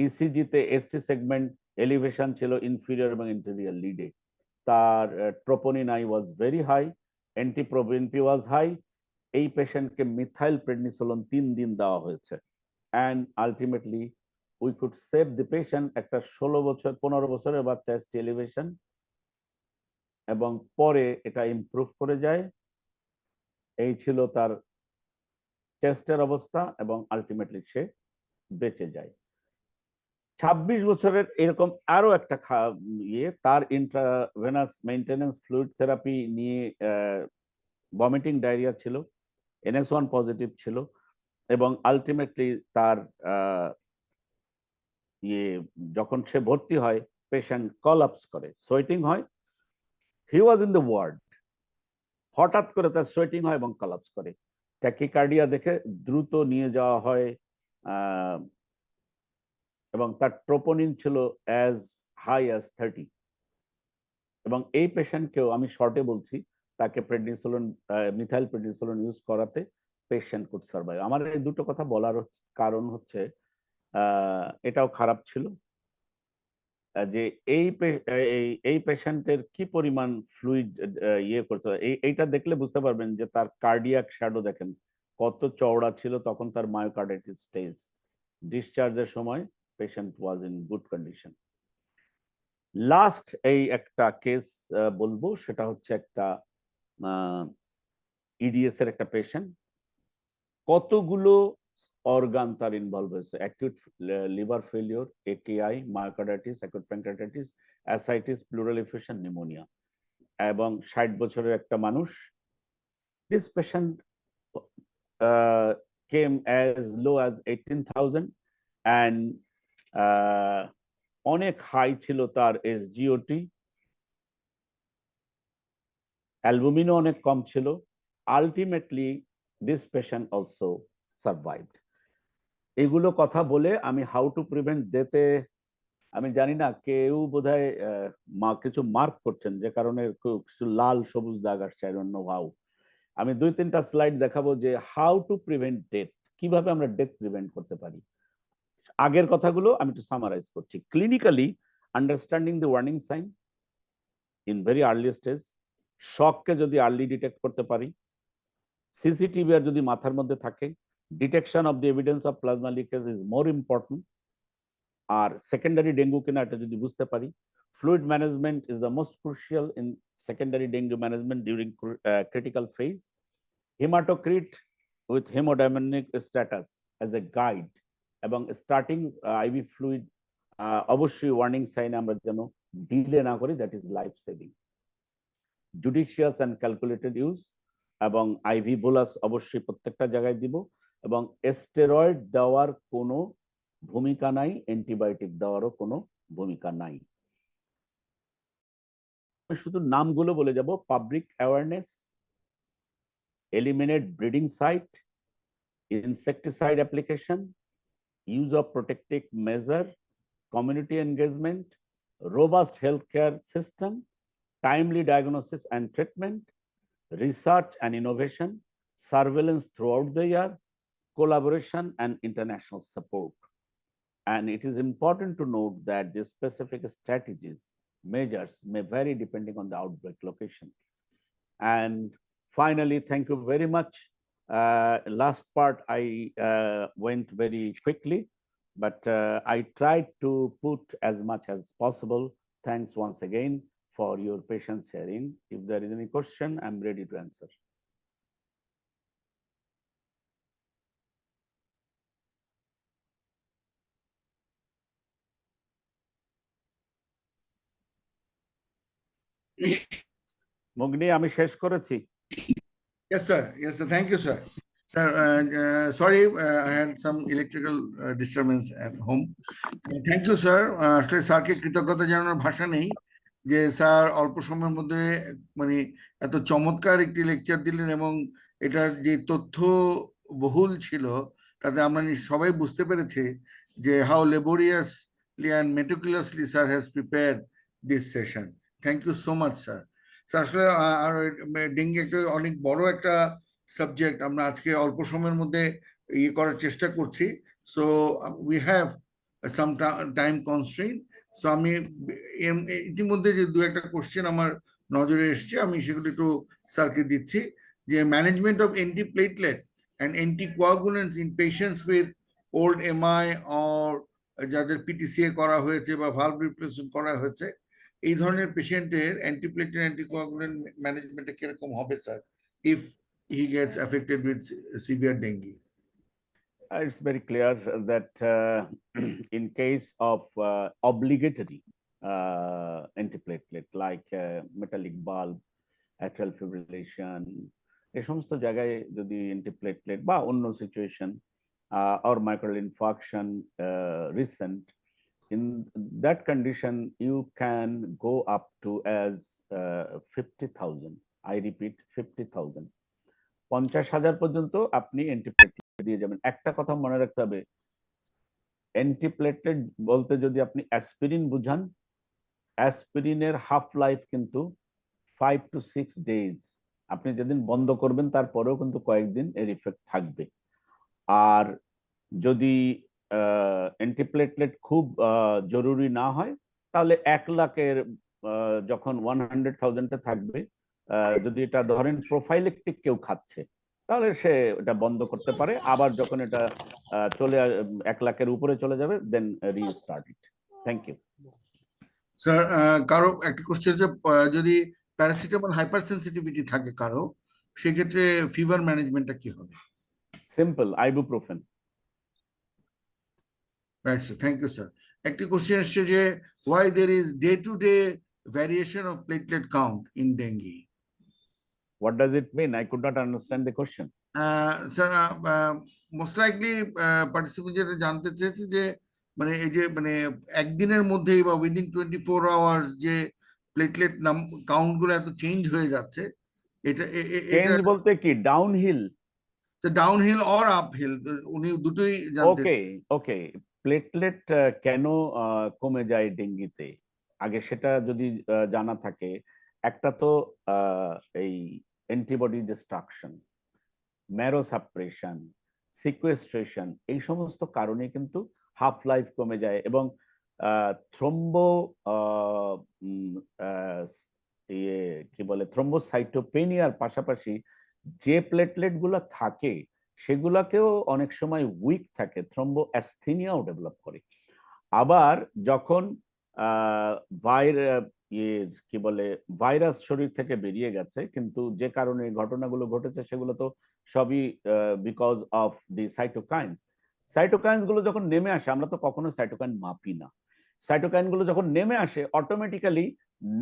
S2: ইসিজিতে এসটি সেগমেন্ট এলিভেশন ছিল ইনফিরিয়র এবং ইন্টেরিয়র লিডে, তার troponin I was very high, NT proBNP was high. এই পেশেন্টকে মিথাইল প্রেডনিসোলন 3 দিন দেওয়া হয়েছে, and ultimately we could save the patient. একটা 15 বছরের বাচ্চা এসটি এলিভেশন, এবং পরে এটা ইমপ্রুভ করে যায়। এই ছিল তার টেস্টের অবস্থা, এবং আলটিমেটলি সে বেঁচে যায়। 26 বছরের এরকম আরো একটা তার ইন্ট্রাভেনাস মেইনটেনেন্স ফ্লুইড থেরাপি নিয়ে ভমিটিং ডায়রিয়া ছিল, NS1 পজিটিভ ছিল, এবং আলটিমেটলি তার যখন সে ভর্তি হয়, পেশেন্ট কলাপস করে, সোয়েটিং হয়। হি ওয়াজ ইন দ্য ওয়ার্ড, হঠাৎ করে তার সোয়েটিং হয় এবং কলাপস করে। ট্যাকিকার্ডিয়া দেখে দ্রুত নিয়ে যাওয়া হয়, এবং তার ট্রোপোনিন ছিল অ্যাজ হাই অ্যাজ 30। এবং এই পেশেন্টকেও আমি শর্টে বলছি, তাকে প্রেডনিসোলন, মিথাইল প্রেডনিসোলন ইউজ করাতে পেশেন্ট কুড সার্ভাইভ। আমার এই দুটো কথা বলার কারণ হচ্ছে এটাও খারাপ ছিল যে এই পেশেন্টের কি পরিমাণ ফ্লুইড করতে হয়। এইটা দেখলে বুঝতে পারবেন যে তার কার্ডিয়াক শ্যাডো দেখেন কত চওড়া ছিল তখন তার মায়োকার্ডাইটিস স্টেজ। ডিসচার্জের সময় patient was in good condition. Last এই একটা কেস বলবো, সেটা হচ্ছে একটা ইডিএস এর একটা পেশেন্ট। কতগুলো অর্গান তার ইনভলভ হয়েছে, acute liver failure, AKI, myocarditis, acute pancreatitis, ascites, pleural effusion, pneumonia, এবং 60 বছরের একটা মানুষ। This patient came as low as 18,000, and অনেক হাই ছিল তার এসজিওটি, অ্যালবুমিনও অনেক কম ছিল। Ultimately this patient also survived. এগুলো কথা বলে আমি হাউ টু প্রিভেন্ট ডেথে, আমি জানি না কেউ বোধহয় কিছু মার্ক করছেন, যে কারণে কিছু লাল সবুজ দাগ আসছে, আই ডোন্ট নো হাউ। আমি 2-3টা স্লাইড দেখাবো যে হাউ টু প্রিভেন্ট ডেথ, কিভাবে আমরা ডেথ প্রিভেন্ট করতে পারি। আগের কথাগুলো আমি একটু সামারাইজ করছি। Clinically understanding the warning sign in very early stage, শককে যদি আর্লি ডিটেক্ট করতে পারি, সিসিটিভি আর যদি মাথার মধ্যে থাকে, detection of the evidence of plasma leakage is more important. আর সেকেন্ডারি ডেঙ্গু কিনা এটা যদি বুঝতে পারি, fluid management is the most crucial in secondary dengue management during critical phase. Haematocrit with haemodynamic status as a guide, এবং starting IV fluid অবশ্যই warning সাইনে আমরা যেন ডিলে না করি, that is life saving. Judicious and calculated use, এবং IV bolus অবশ্যই প্রত্যেকটা জায়গায় দিব, এবং স্টেরয়েড দেওয়ার কোনো ভূমিকা নাই, অ্যান্টিবায়োটিক দেওয়ারও কোনো ভূমিকা নাই। আমি শুধু নামগুলো বলে যাব: public awareness, eliminate breeding site, insecticide application, use of protective measure, community engagement, robust healthcare system, timely diagnosis and treatment, research and innovation, surveillance throughout the year, collaboration and international support. And it is important to note that the specific strategies, measures may vary depending on the outbreak location. And finally, thank you very much. Last part I went very quickly, but I tried to put as much as possible. Thanks once again for your patience hearing. If there is any question, I'm ready to answer. Mugni, আমি শেষ করেছি।
S1: Yes, sir. Yes, sir. Thank you, sir. Sir, sorry, I had some electrical disturbance at home. Thank you, sir. আসলে স্যারকে কৃতজ্ঞতা জানানোর ভাষা নেই যে স্যার অল্প সময়ের মধ্যে মানে এত চমৎকার একটি লেকচার দিলেন, এবং এটার যে তথ্য বহুল ছিল তাতে আমরা সবাই বুঝতে পেরেছি যে how laborious and meticulously, sir, has prepared this session. Thank you so much, sir. Sir আসলে ডেঙ্গি একটা অনেক বড় একটা সাবজেক্ট, আমরা আজকে অল্প সময়ের মধ্যে ইয়ে করার চেষ্টা করছি। So we have some time constrain. So আমি ইতিমধ্যে যে দু একটা কোশ্চেন আমার নজরে এসছে, আমি সেগুলো একটু স্যারকে দিচ্ছি। যে management of antiplatelet and anticoagulants in patients with old MI or যাদের পিটিসিএ করা হয়েছে বা ভালভ রিপ্লেসমেন্ট করা হয়েছে, এই ধরনের পেশেন্টের অ্যান্টিপ্লেটলেট অ্যান্টিকোয়াগুলেন্ট ম্যানেজমেন্টটা কিরকম হবে sir, if he gets affected with severe dengue?
S2: It's very clear that in case of obligatory antiplatelet like metallic bulb, atrial fibrillation, এই সমস্ত জায়গায় যদি অ্যান্টিপ্লেটলেট বা অন্য situation or myocardial infarction recent, in that condition you can go up to as 50,000. I repeat, 50,000. 50,000 পর্যন্ত আপনি antiplatelet দিয়ে যাবেন। একটা কথা মনে রাখতে হবে, অ্যান্টিপ্লেটলেট বলতে যদি আপনি অ্যাসপিরিন বুঝান, অ্যাসপিরিনের হাফ লাইফ কিন্তু 5 to 6 days। আপনি যেদিন বন্ধ করবেন তারপরেও কিন্তু কয়েকদিন এর ইফেক্ট থাকবে। আর যদি অ্যান্টিপ্লেটলেট খুব জরুরি না হয়, তাহলে 1 লাখের যখন 100,000 থাকবে, যদি এটা ধরেন প্রোফাইলেকটিক কেউ খাচ্ছে, তাহলে সে এটা বন্ধ করতে পারে। আবার যখন এটা চলে 1 লাখের উপরে চলে যাবে, then restart it. Thank you
S1: sir. কারো একটা কোশ্চেন, যে যদি প্যারাসিটামল হাইপার সেন্সিটিভিটি থাকে কারো, সেক্ষেত্রে ফিভার ম্যানেজমেন্টটা কি হবে?
S2: Simple, ibuprofen.
S1: Right sir, thank you sir. একটি কোশ্চেন এসছে যে why there is day to day variation of platelet count in dengue?
S2: What does it mean? I could not understand the question.
S1: Sir, most likely participant যেটা জানতে চেয়েছে যে মানে এই যে মানে একদিনের মধ্যেই বা উইদিন 24 আওয়ার্স যে প্লেটলেট কাউন্ট গুলো এত চেঞ্জ হয়ে যাচ্ছে, এটা এটা
S2: চেঞ্জ বলতে কি, ডাউনহিল?
S1: ডাউনহিল অর আপহিল, উনি দুটোই জানতে।
S2: ওকে ওকে, প্লেটলেট কেন কমে যায় ডেঙ্গিতে, আগে সেটা যদি জানা থাকে। একটা তো এই অ্যান্টিবডি ডিস্ট্রাকশন, ম্যারো সাপ্রেশন, সিকুয়েস্ট্রেশন, এই সমস্ত কারণে কিন্তু হাফ লাইফ কমে যায়। এবং থ্রম্বো ইয়ে কি বলে, থ্রম্বোসাইটোপেনিয়ার পাশাপাশি যে প্লেটলেট গুলা থাকে সেগুলাকেও অনেক সময় উইক থাকে, থ্রম্বোঅ্যাস্থেনিয়াও ডেভেলপ করে। আবার যখন কি বলে ভাইরাস শরীর থেকে বেরিয়ে গেছে, কিন্তু যে কারণে ঘটনাগুলো ঘটেছে সেগুলো তো সবই because of the cytokines. Cytokines গুলো যখন নেমে আসে, আমরা তো কখনো সাইটোকাইন মাপি না, সাইটোকাইন গুলো যখন নেমে আসে অটোমেটিক্যালি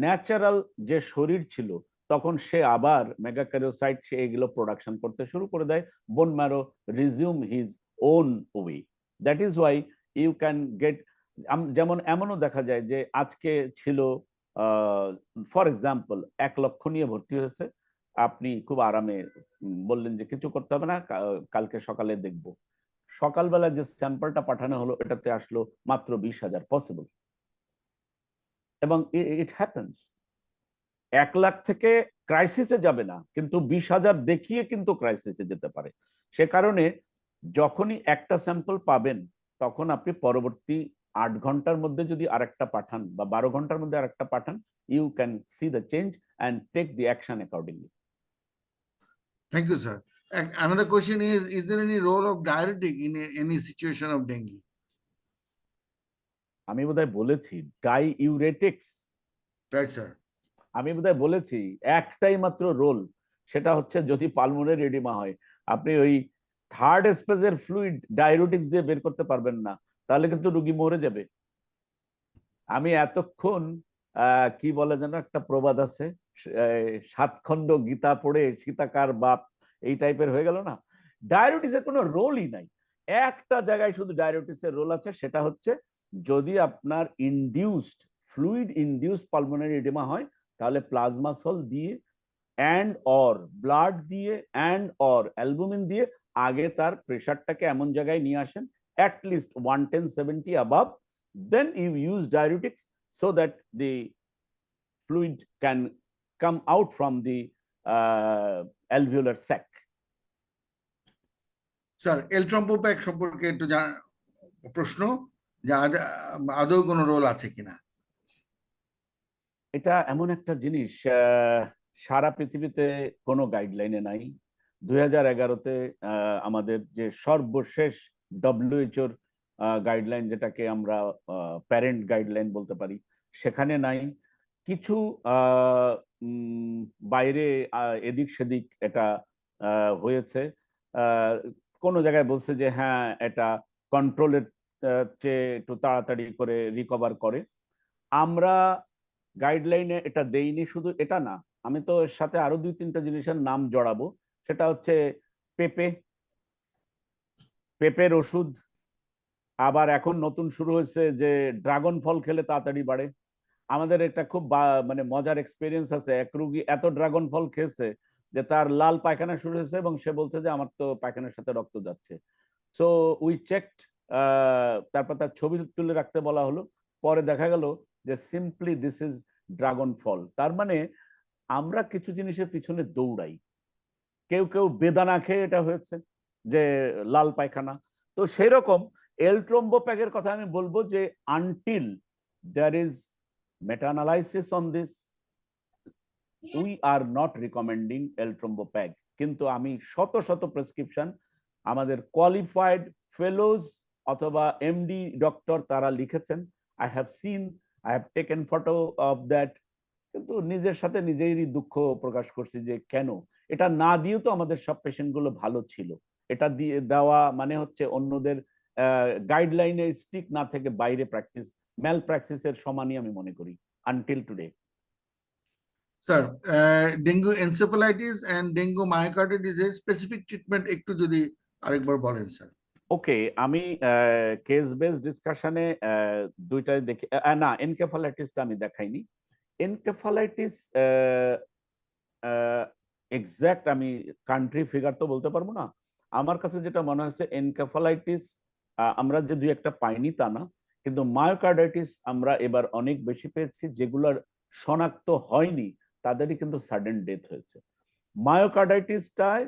S2: ন্যাচারাল যে শরীর ছিল তখন সে আবার মেগাক্যারিওসাইট, সে এগুলো প্রোডাকশন করতে শুরু করে দেয়। Bone marrow resume his own way. That is why you can get, যেমন এমনও দেখা যায় যে আজকে ছিল ফর এক্সাম্পল 1 লক্ষ নিয়ে ভর্তি হয়েছে, আপনি খুব আরামে বললেন যে কিছু করতে হবে না, কালকে সকালে দেখব। সকালবেলা যে স্যাম্পলটা পাঠানো হলো এটাতে আসলো মাত্র 20,000 পসিবল। এবং ইট হ্যাপেন্স। 1 লাখ থেকে ক্রাইসিসে যাবে না, কিন্তু 20,000 দেখিয়ে কিন্তু ক্রাইসিসে যেতে পারে। সে কারণে যখনই একটা স্যাম্পল পাবেন তখন আপনি পরবর্তী 8 ঘন্টার মধ্যে যদি আরেকটা পাঠান বা 12 ঘন্টার মধ্যে আরেকটা পাঠান, you can see the change and take the action accordingly.
S1: Thank you, sir. Another question is there any role of diuretic in any situation of dengue?
S2: আমি বোধহয় বলেছি ডাইউরেটিক্স।
S1: Right, sir.
S2: আমি বোধহয় বলেছি একটাই মাত্র রোল, সেটা হচ্ছে যদি পালমোনারি এডিমা হয়, আপনি ওই থার্ড স্পেজের ফ্লুইড ডাইউরেটিক্স দিয়ে বের করতে পারবেন না, তাহলে কিন্তু রোগী মরে যাবে। আমি এতক্ষণ কি বলে যেন একটা প্রবাদ আছে, 7 খণ্ড গীতা পড়ে সীতাকার বাপ, এই টাইপের হয়ে গেল না। ডায়াবেটিসের কোনো রোলই নাই, একটা জায়গায় শুধু ডায়াবেটিসের রোল আছে, সেটা হচ্ছে যদি আপনার induced fluid induced pulmonary oedema হয়, তাহলে প্লাজমা সল দিয়ে অ্যান্ড অর ব্লাড দিয়ে অ্যান্ড অর অ্যালবুমিন দিয়ে আগে তার প্রেশারটাকে এমন জায়গায় নিয়ে আসেন at least 110/70 above, then you use diuretics so that the fluid can come out from the alveolar sac.
S1: Sir eltrombopag সম্পর্কে একটু প্রশ্ন, যে আদৌ কোনো রোল আছে কিনা?
S2: এটা এমন একটা জিনিস সারা পৃথিবীতে কোনো গাইডলাইনে নাই। 2011-তে আমাদের যে সর্বশেষ ডব্লিউএইচওর গাইডলাইন, যেটাকে আমরা প্যারেন্ট গাইডলাইন বলতে পারি, সেখানে নাই। কিছু বাইরে এদিক সেদিক এটা হয়েছে। কোনো জায়গায় বলছে যে হ্যাঁ এটা কন্ট্রোলের চেয়ে একটু তাড়াতাড়ি করে রিকভার করে। আমরা গাইডলাইনে এটা দেইনি, শুধু এটা না, আমি তো এর সাথে আরো 2-3টা জিনিসের নাম জড়াবো। সেটা হচ্ছে পেঁপের ওষুধ, আবার এখন নতুন শুরু হয়েছে যে ড্রাগন ফল খেলে তাড়াতাড়ি বাড়ে। আমাদের একটা খুব মানে মজার এক্সপিরিয়েন্স আছে, এক রুগী এত ড্রাগন ফল খেয়েছে যে তার লাল পায়খানা শুরু হয়েছে এবং সে বলছে যে আমার তো পায়খানার সাথে রক্ত যাচ্ছে। সো উই চেকড, তারপর তার ছবি তুলে রাখতে বলা হলো, পরে দেখা গেল যে সিম্পলি দিস ইজ ড্রাগন ফল। তার মানে আমরা কিছু জিনিসের পিছনে দৌড়াই। কেউ কেউ বেদানা খেয়ে এটা হয়েছে যে লাল পায়খানা। তো সেই রকম এলট্রম্বোপ্যাকের কথা আমি বলবো যে until there is meta analysis on this, we are not recommending eltrombopag. কিন্তু আমি শত শত প্রেসক্রিপশন আমাদের কোয়ালিফাইড ফেলোজ অথবা এমডি ডক্টর তারা লিখেছেন, I have scene, I have taken photo of that. কিন্তু নিজের সাথে নিজেরই দুঃখ প্রকাশ করছি যে কেন এটা না দিয়েও তো আমাদের সব পেশেন্ট গুলো ভালো ছিল। এটা দিয়ে দেওয়া মানে হচ্ছে অন্যদের গাইডলাইনে স্টিক না থেকে বাইরে প্র্যাকটিস, ম্যাল প্র্যাকটিসের সমানই আমি মনে করি until today.
S1: Sir dengue encephalitis and dengue মায়োকার্ডিটিসের স্পেসিফিক ট্রিটমেন্ট একটু যদি আরেকবার বলেন স্যার।
S2: ওকে, আমি কেস বেস ডিসকাশনে দুইটাই দেখি, না এনকেফালাইটিসটা আমি দেখাইনি। এনকেফালাইটিস এক্সাক্ট আমি কান্ট্রি ফিগার তো বলতে পারবো না। আমার কাছে যেটা মনে হচ্ছে এনকেফালাইটিস আমরা যে দুই একটা পাইনি তা না, কিন্তু মায়োকার্ডাইটিস আমরা এবার অনেক বেশি পেয়েছি। যেগুলোর শনাক্ত হয়নি তাদেরই কিন্তু সাডেন ডেথ হয়েছে। মায়োকার্ডাইটিসটায়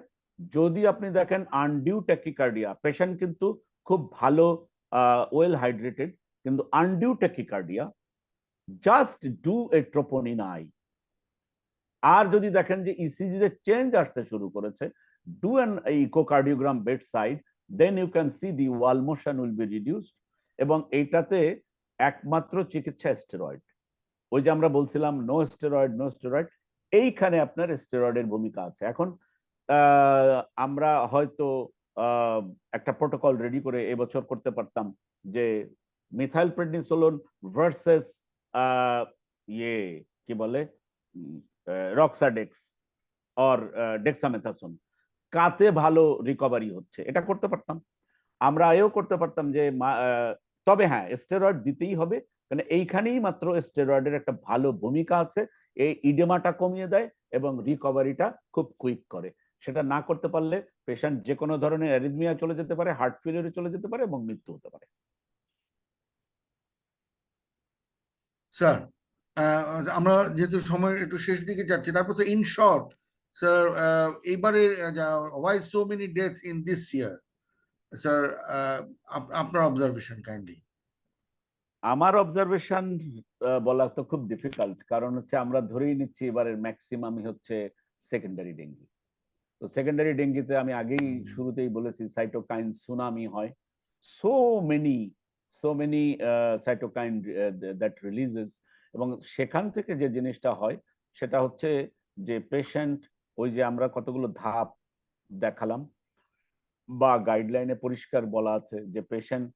S2: যদি আপনি দেখেন আনডিউ ট্যাকিকার্ডিয়া, পেশেন্ট কিন্তু খুব ভালো ওয়েল হাইড্রেটেড, কিন্তু undue tachycardia, just do a troponin I. আর যদি দেখেন যে ইসিজি তে চেঞ্জ আসতে শুরু করেছে, do an echocardiogram bed side, then you can see the wall motion will be reduced. এবং এইটাতে একমাত্র চিকিৎসা স্টেরয়েড। ওই যে আমরা বলছিলাম নো স্টেরয়েড, নো স্টেরয়েড, এইখানে আপনার স্টেরয়েডের ভূমিকা আছে। এখন আমরা হয়তো একটা প্রোটোকল রেডি করে এবছর করতে পারতাম যে মিথাইল প্রেডনিসোলোন ভার্সেস ইয়ে কি বলে রক্সাডেক্স অর ডেক্সামেথাসোন, কাতে ভালো রিকভারি হচ্ছে, এটা করতে পারতাম। আমরা এও করতে পারতাম যে তবে হ্যাঁ স্টেরয়েড দিতেই হবে, কারণ এইখানেই মাত্র স্টেরয়েডের একটা ভালো ভূমিকা আছে। এই ইডেমাটা কমিয়ে দেয় এবং রিকভারিটা খুব কুইক করে। সেটা না করতে পারলে পেশেন্ট যে কোনো ধরনের অ্যারিথমিয়া চলে যেতে পারে, হার্ট ফেলিয়ারে চলে যেতে পারে এবং মৃত্যু হতে পারে।
S1: স্যার আমরা যেহেতু সময় একটু শেষ দিকে যাচ্ছি, তারপর তো ইন শর্ট স্যার এইবারে why so many deaths in this year sir, আপনার অবজারভেশন কাইন্ডলি।
S2: আমার অবজারভেশন বলা তো খুব ডিফিকাল্ট, কারণ হচ্ছে আমরা ধরেই নিচ্ছি এবারের ম্যাক্সিমামই হচ্ছে সেকেন্ডারি ডেঙ্গি। তো সেকেন্ডারি ডেঙ্গিতে আমি আগেই শুরুতেই বলেছি সাইটোকাইন সুনামি হয়, so many cytokine that releases. এবং সেখান থেকে যে জিনিসটা হয় সেটা হচ্ছে যে পেশেন্ট, ওই যে আমরা কতগুলো ধাপ দেখালাম বা গাইডলাইনে পরিষ্কার বলা আছে যে পেশেন্ট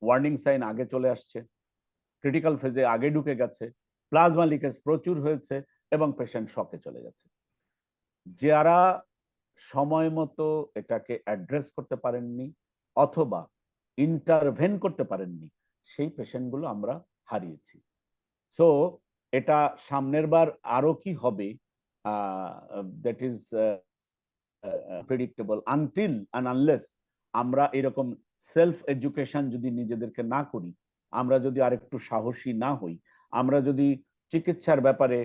S2: ওয়ার্নিং সাইন আগে চলে আসছে, ক্রিটিক্যাল ফেজে আগে ঢুকে গেছে, প্লাজমা লিকেজ প্রচুর হয়েছে এবং পেশেন্ট শকে চলে গেছে। যারা সময় মতো এটাকে অ্যাড্রেস করতে পারেননি অথবা ইন্টারভেন করতে পারেননি, সেই পেশেন্টগুলো আমরা হারিয়েছি। সো এটা সামনের বার আরো কি হবে, that is predictable until and unless আমরা এরকম সেলফ এডুকেশন যদি নিজেদেরকে না করি, আমরা যদি আরেকটু সাহসী না হই, আমরা যদি চিকিৎসার ব্যাপারে,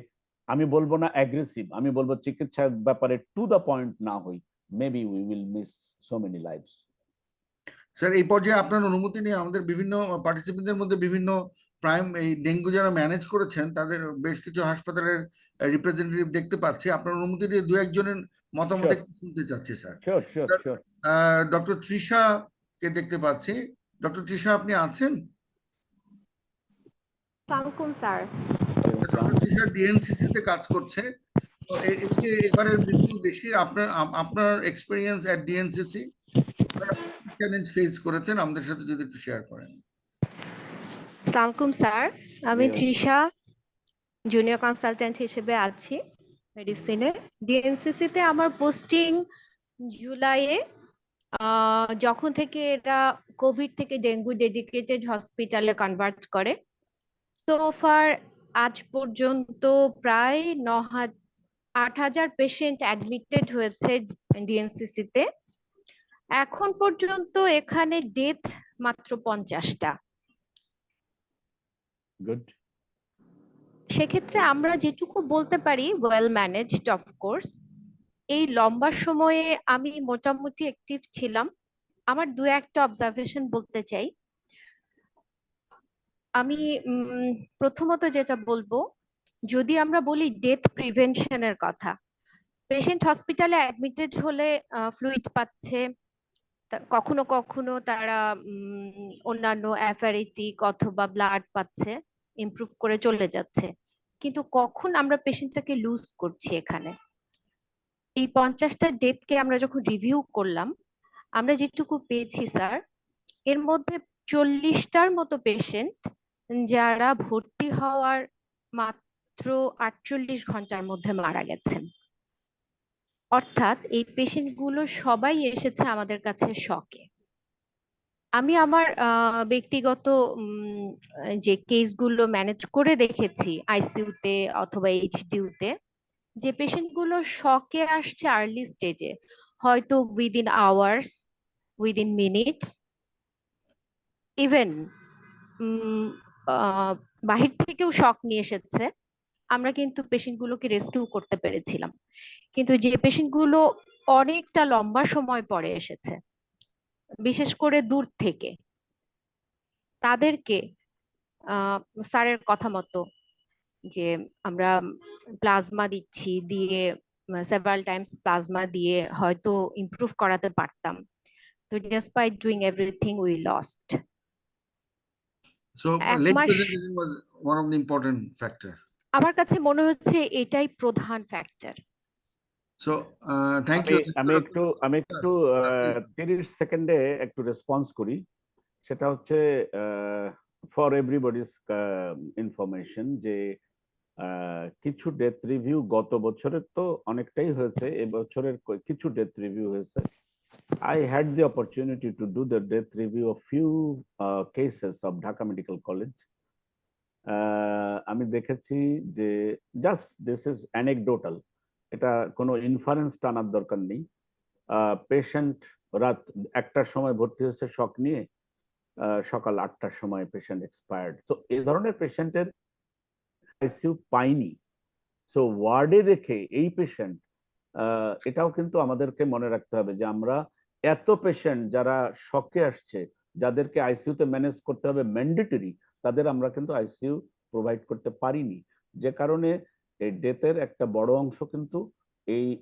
S2: আমি বলবো না অ্যাগ্রেসিভ, আমি বলবো চিকিৎসার ব্যাপারে টু দ্য পয়েন্ট না হই, maybe we will miss so many lives.
S1: Sir, এই পর্যায়ে আপনার অনুমতি নিয়ে আমাদের বিভিন্ন পার্টিসিপেন্টদের মধ্যে বিভিন্ন প্রাইম এই ডেঙ্গু যারা ম্যানেজ করেছেন তাদের বেশ কিছু হাসপাতালের রিপ্রেজেন্টেটিভ দেখতে পাচ্ছি। আপনার অনুমতি দিয়ে দু একজনের মতামত একটু শুনতে চাচ্ছি sir.
S2: Sure sure sure.
S1: Doctor Trisha কে দেখতে পাচ্ছি। ডক্টর তৃষা, আপনি আছেন?
S3: সালামালাইকুম স্যার।
S1: ডক্টর তৃষা ডিএনসিসি তে কাজ করছে। তো এই যে এবারের মৃত্যু বেশি, আপনার আপনার এক্সপেরিয়েন্স এট ডিএনসিসি চ্যালেঞ্জ ফেস করেছেন আমাদের সাথে যদি একটু শেয়ার করেন।
S3: সালামালাইকুম স্যার, আমি
S2: Yeah.
S3: তৃষা, জুনিয়র কনসালটেন্ট হিসেবে আছি মেডিসিনে। ডিএনসিসি তে আমার পোস্টিং জুলাইয়ে। যখন থেকে এরা কোভিড থেকে ডেঙ্গু ডেডিকেটেড হসপিটালে কনভার্ট করে, সো ফার আজ পর্যন্ত প্রায় 8,000 পেশেন্ট অ্যাডমিটেড হয়েছে ডিএনসিসি তে। এখন পর্যন্ত এখানে ডেথ মাত্র 50টা।
S2: গুড।
S3: সেক্ষেত্রে আমরা যেটুকু বলতে পারি, ওয়েল ম্যানেজড অফকোর্স। এই লম্বা সময়ে আমি মোটামুটি অ্যাক্টিভ ছিলাম। আমার দু একটা অবজারভেশন বলতে চাই। আমি প্রথমত যেটা বলবো, যদি আমরা বলি ডেথ প্রিভেনশনের কথা, পেশেন্ট হসপিটালে অ্যাডমিটেড হলে ফ্লুইড পাচ্ছে, কখনো কখনো তারা অন্যান্য অ্যাফারেটিক অথবা ব্লাড পাচ্ছে, ইমপ্রুভ করে চলে যাচ্ছে। কিন্তু কখন আমরা পেশেন্টটাকে লুজ করছি এখানে? এই 50টা ডেথকে আমরা যখন রিভিউ করলাম, আমরা যেটুকু পেয়েছি স্যার, এর মধ্যে 40টার মতো পেশেন্ট যারা ভর্তি হওয়ার মাত্র 48 ঘন্টার মধ্যে মারা গেছেন। অর্থাৎ এই পেশেন্ট গুলো সবাই এসেছে আমাদের কাছে শকে। আমি আমার ব্যক্তিগত যে কেসগুলো ম্যানেজ করে দেখেছি আইসিইউতে অথবা এইচডিইউতে, যে পেশেন্ট গুলো শকে আসছে আর্লি স্টেজে, হয়তো within hours, within minutes, even বাহির থেকেও শক নিয়ে এসেছে, আমরা কিন্তু পেশেন্ট গুলোকে রেস্কিউ করতে পেরেছিলাম। কিন্তু যে পেশেন্ট গুলো অনেকটা লম্বা সময় পরে এসেছে, বিশেষ করে দূর থেকে, তাদেরকে স্যারের কথা মতো যে আমরা প্লাজমা দিচ্ছি, দিয়ে সেভারাল টাইমস প্লাজমা দিয়ে হয়তো ইমপ্রুভ করাতে পারতাম। তো despite doing everything we lost.
S1: So late presentation was one of the important factor.
S3: আমার কাছে মনে হচ্ছে এটাই প্রধান ফ্যাক্টর।
S1: So thank you.
S2: আমি একটু 30 সেকেন্ডে একটু রেসপন্স করি। সেটা হচ্ছে ফর এভরিবডিজ ইনফরমেশন যে কিছু ডেথ রিভিউ গত বছরের তো অনেকটাই হয়েছে, এবছরের কিছু ডেথ রিভিউ হয়েছে। I had the opportunity to do the death review of few cases of Dhaka Medical College. আমি দেখেছি যে জাস্ট দিস ইজ অ্যানেকডোটাল, এটা কোনো ইনফারেন্স টানার দরকার নেই। পেশেন্ট রাত 1টার সময় ভর্তি হয়েছে শক নিয়ে, সকাল 8টার সময় পেশেন্ট এক্সপায়ার্ড। তো এই ধরনের পেশেন্টের আইসিইউ পাইনি, সো ওয়ার্ডে রেখে এই পেশেন্ট, এটাও কিন্তু আমাদেরকে মনে রাখতে হবে যে আমরা এত পেশেন্ট যারা শকে আসছে, যাদেরকে আইসিইউতে ম্যানেজ করতে হবে ম্যান্ডেটরি, তাদের আমরা কিন্তু আইসিইউ প্রোভাইড করতে পারিনি, যে কারণে এই ডেথের একটা বড় অংশ কিন্তু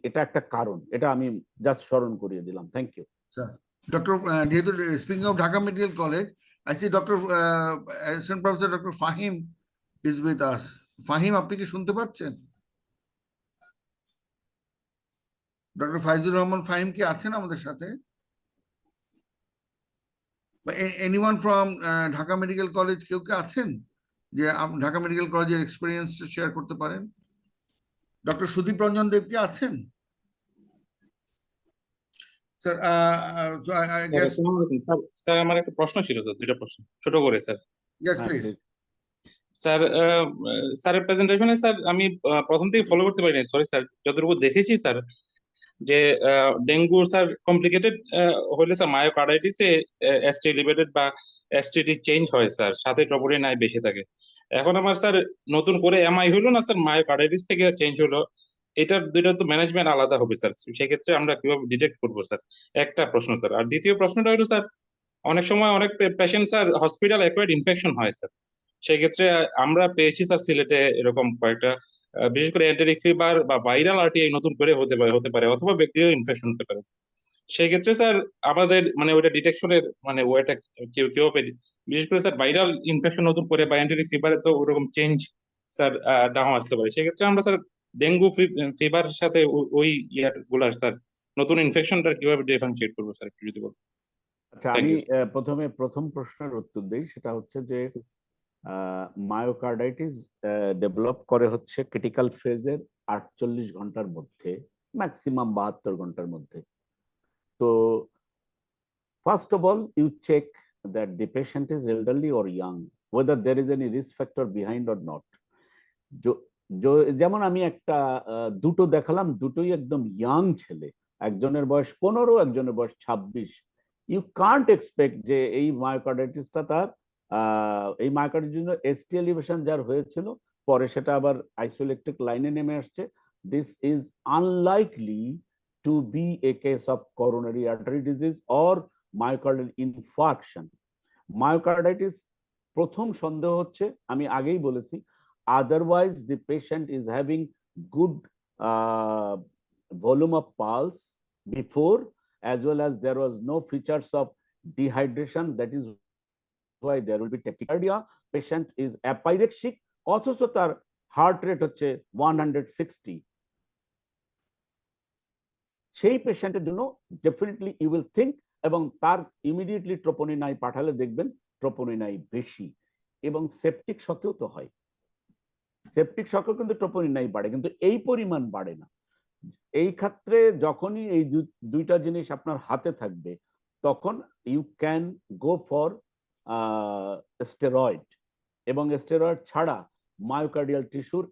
S2: এটা একটা কারণ। এটা আমি জাস্ট স্মরণ করিয়ে দিলাম। Thank you
S1: sir. ডক্টর, যেহেতু speaking of Dhaka medical college, I see doctor assistant professor doctor Fahim is with us. Fahim, আপনি কি শুনতে পাচ্ছেন? ডক্টর ফাইজুর রহমান ফাহিম কি আছেন আমাদের সাথে? বা anyone from Dhaka medical college, কেউ কি আছেন যে ঢাকা মেডিকেল কলেজের এক্সপিরিয়েন্সটা শেয়ার করতে পারেন? ডক্টর সুদীপ রঞ্জন দেব কি আছেন? স্যার,
S4: স্যার আমার একটা প্রশ্ন ছিল, স্যার দুইটা প্রশ্ন ছোট করে স্যার।
S1: Yes please.
S4: স্যার স্যারের প্রেজেন্টেশনে স্যার আমি প্রথম থেকে ফলো করতে পারিনি, সরি স্যার। যতটুকু দেখেছি স্যার, যে ডেঙ্গু স্যার কমপ্লিকেটেড হলে স্যার মায়োকার্ডাইটিসে এসটি এলিভেটেড বা এসটিডি চেঞ্জ হয় স্যার, সাথে ট্রপোনিন বেশি থাকে। এখন আমার স্যার নতুন করে এমআই হলো না স্যার, মায়োকার্ডাইটিস থেকে চেঞ্জ হলো, এটার দুইটা তো ম্যানেজমেন্ট আলাদা হবে স্যার, সেক্ষেত্রে আমরা কিভাবে ডিটেক্ট করবো স্যার? একটা প্রশ্ন স্যার। আর দ্বিতীয় প্রশ্নটা হলো স্যার, অনেক সময় অনেক patient sir hospital acquired infection হয় স্যার, সেক্ষেত্রে আমরা পেয়েছি স্যার সিলেটে এরকম কয়েকটা, বিশেষ করে এন্টেরিক ফিভার বা ভাইরাল আরটিআই নতুন করে হতে পারে অথবা ব্যাকটেরিয়াল ইনফেকশন হতে পারে। সেই ক্ষেত্রে স্যার আমাদের মানে ওইটা ডিটেকশনের মানে ওইটা কিভাবে, বিশেষ করে স্যার ভাইরাল ইনফেকশন নতুন করে বা এন্টেরিক ফিভারে তো ওরকম চেঞ্জ স্যার নাও আসতে পারে, সেক্ষেত্রে আমরা স্যার ডেঙ্গু ফিভার সাথে ওই ইয়ার গুলার স্যার নতুন ইনফেকশনটা কিভাবে ডিফারেন্সিয়েট করবো স্যার, একটু যদি বলুন।
S2: আচ্ছা,
S4: Thank
S2: আমি
S4: you.
S2: প্রথমে প্রথম প্রশ্নের উত্তর দিই। সেটা হচ্ছে যে মায়োকার্ডাইটিস ডেভেলপ করে হচ্ছে ক্রিটিক্যাল ফেজের 48 ঘন্টার মধ্যে, ম্যাক্সিমাম 72 ঘন্টার মধ্যে। তো first of all you check that the patient is elderly or young, whether there is any risk factor behind or not. যেমন আমি একটা দুটো দেখালাম, দুটোই একদম ইয়াং ছেলে, একজনের বয়স 15, একজনের বয়স 26। ইউ কান্ট এক্সপেক্ট যে এই মায়োকার্ডাইটিসটা তার এই মায়োকার্ডের জন্য এসটি এলিভেশন যার হয়েছিল, পরে সেটা আবার আইসোইলেক্ট্রিক লাইনে নেমে আসছে, this is unlikely to be a case of coronary artery disease or myocardial infarction. Myocarditis প্রথম সন্দেহ হচ্ছে, আমি আগেই বলেছি, otherwise the patient is having good volume of pulse before, as well as there was no features of dehydration, that is why there will be tachycardia. Patient is apyrexic, অথচ তার heart rate হচ্ছে 160। সেই পেশেন্টের জন্য definitely you will think, এবং তার immediately ট্রোপোনিনাই পাঠালে দেখবেন ট্রোপোনিনাই বেশি, এবং সেপটিক শকেও তো হয়। সেপটিক শকেও কিন্তু ট্রোপোনিনাই বাড়ে, কিন্তু এই পরিমাণ বাড়ে না। এই ক্ষেত্রে যখনই এই দুইটা জিনিস আপনার হাতে থাকবে, তখন you can go for steroid, এবং স্টেরয়েড ছাড়া মায়োকার্ডিয়াল টিস্যুর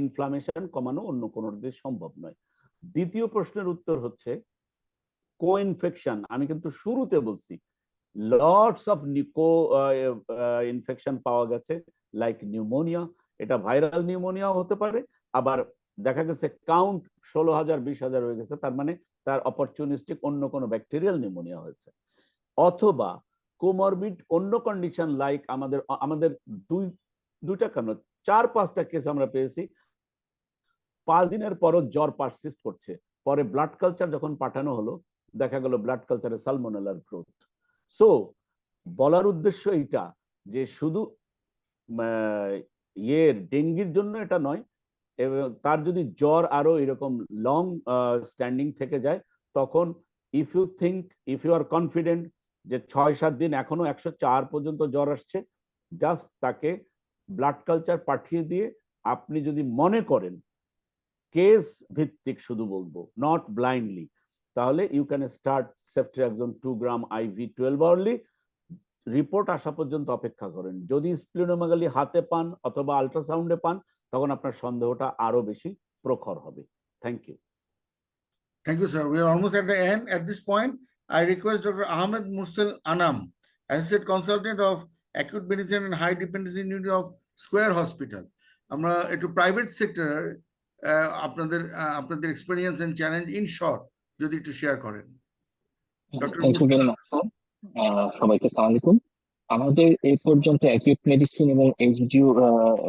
S2: ইনফ্লামেশন কমানো অন্য কোনো দিক সম্ভব নয়। দ্বিতীয় প্রশ্নের উত্তর হচ্ছে কো ইনফেকশন। আমি কিন্তু শুরুতে বলছি লটস অফ নিকো ইনফেকশন পাওয়া গেছে, লাইক নিউমোনিয়া। এটা ভাইরাল নিউমোনিয়াও হতে পারে, আবার দেখা গেছে কাউন্ট 16,000 20,000 হয়ে গেছে, তার মানে তার অপরচুনিস্টিক অন্য কোনো ব্যাকটেরিয়াল নিউমোনিয়া হয়েছে। অথবা কোমরবিড অন্য কন্ডিশন, লাইক আমাদের দুইটা কেন 4-5টা কেস আমরা পেয়েছি, 5 দিনের পরও জ্বর পারসিস্ট করছে, পরে ব্লাড কালচার যখন পাঠানো হলো দেখা গেল ব্লাড কালচারে সালমোনেলার গ্রোথ। সো বলার উদ্দেশ্য এইটা যে শুধু ডেঙ্গির জন্য এটা নয়, এবং তার যদি জ্বর আরো এরকম লং স্ট্যান্ডিং থেকে যায়, তখন ইফ ইউ আর কনফিডেন্ট যে 6-7 দিন এখনো 104 পর্যন্ত জ্বর আসছে, জাস্ট তাকে ব্লাড কালচার পাঠিয়ে দিয়ে, আপনি যদি মনে করেন কেস ভিত্তিক শুধু বলবো, নট ব্লাইন্ডলি, তাহলে you can start ceftriaxone 2 gram IV 12 hourly. Report আসা পর্যন্ত অপেক্ষা করেন। যদি স্প্লিনোমেগালি হাতে পান অথবা আল্ট্রাসাউন্ডে পান, তখন আপনার সন্দেহটা আরো বেশি প্রখর হবে। Thank you.
S1: Thank you, sir. We are almost at the end. At this point, I request Dr. Ahmed Mursal Anam, Associate Consultant of Acute Medicine and High Dependency Unit of Square Hospital. আমরা একটু private sector আপনাদের experience and challenge in short যদি একটু share করেন। Doctor
S5: thank you very much sir. সবাইকে আসসালামু আলাইকুম। আমাদের এই পর্যন্ত অ্যাকিউট মেডিসিন এবং এইচডিইউ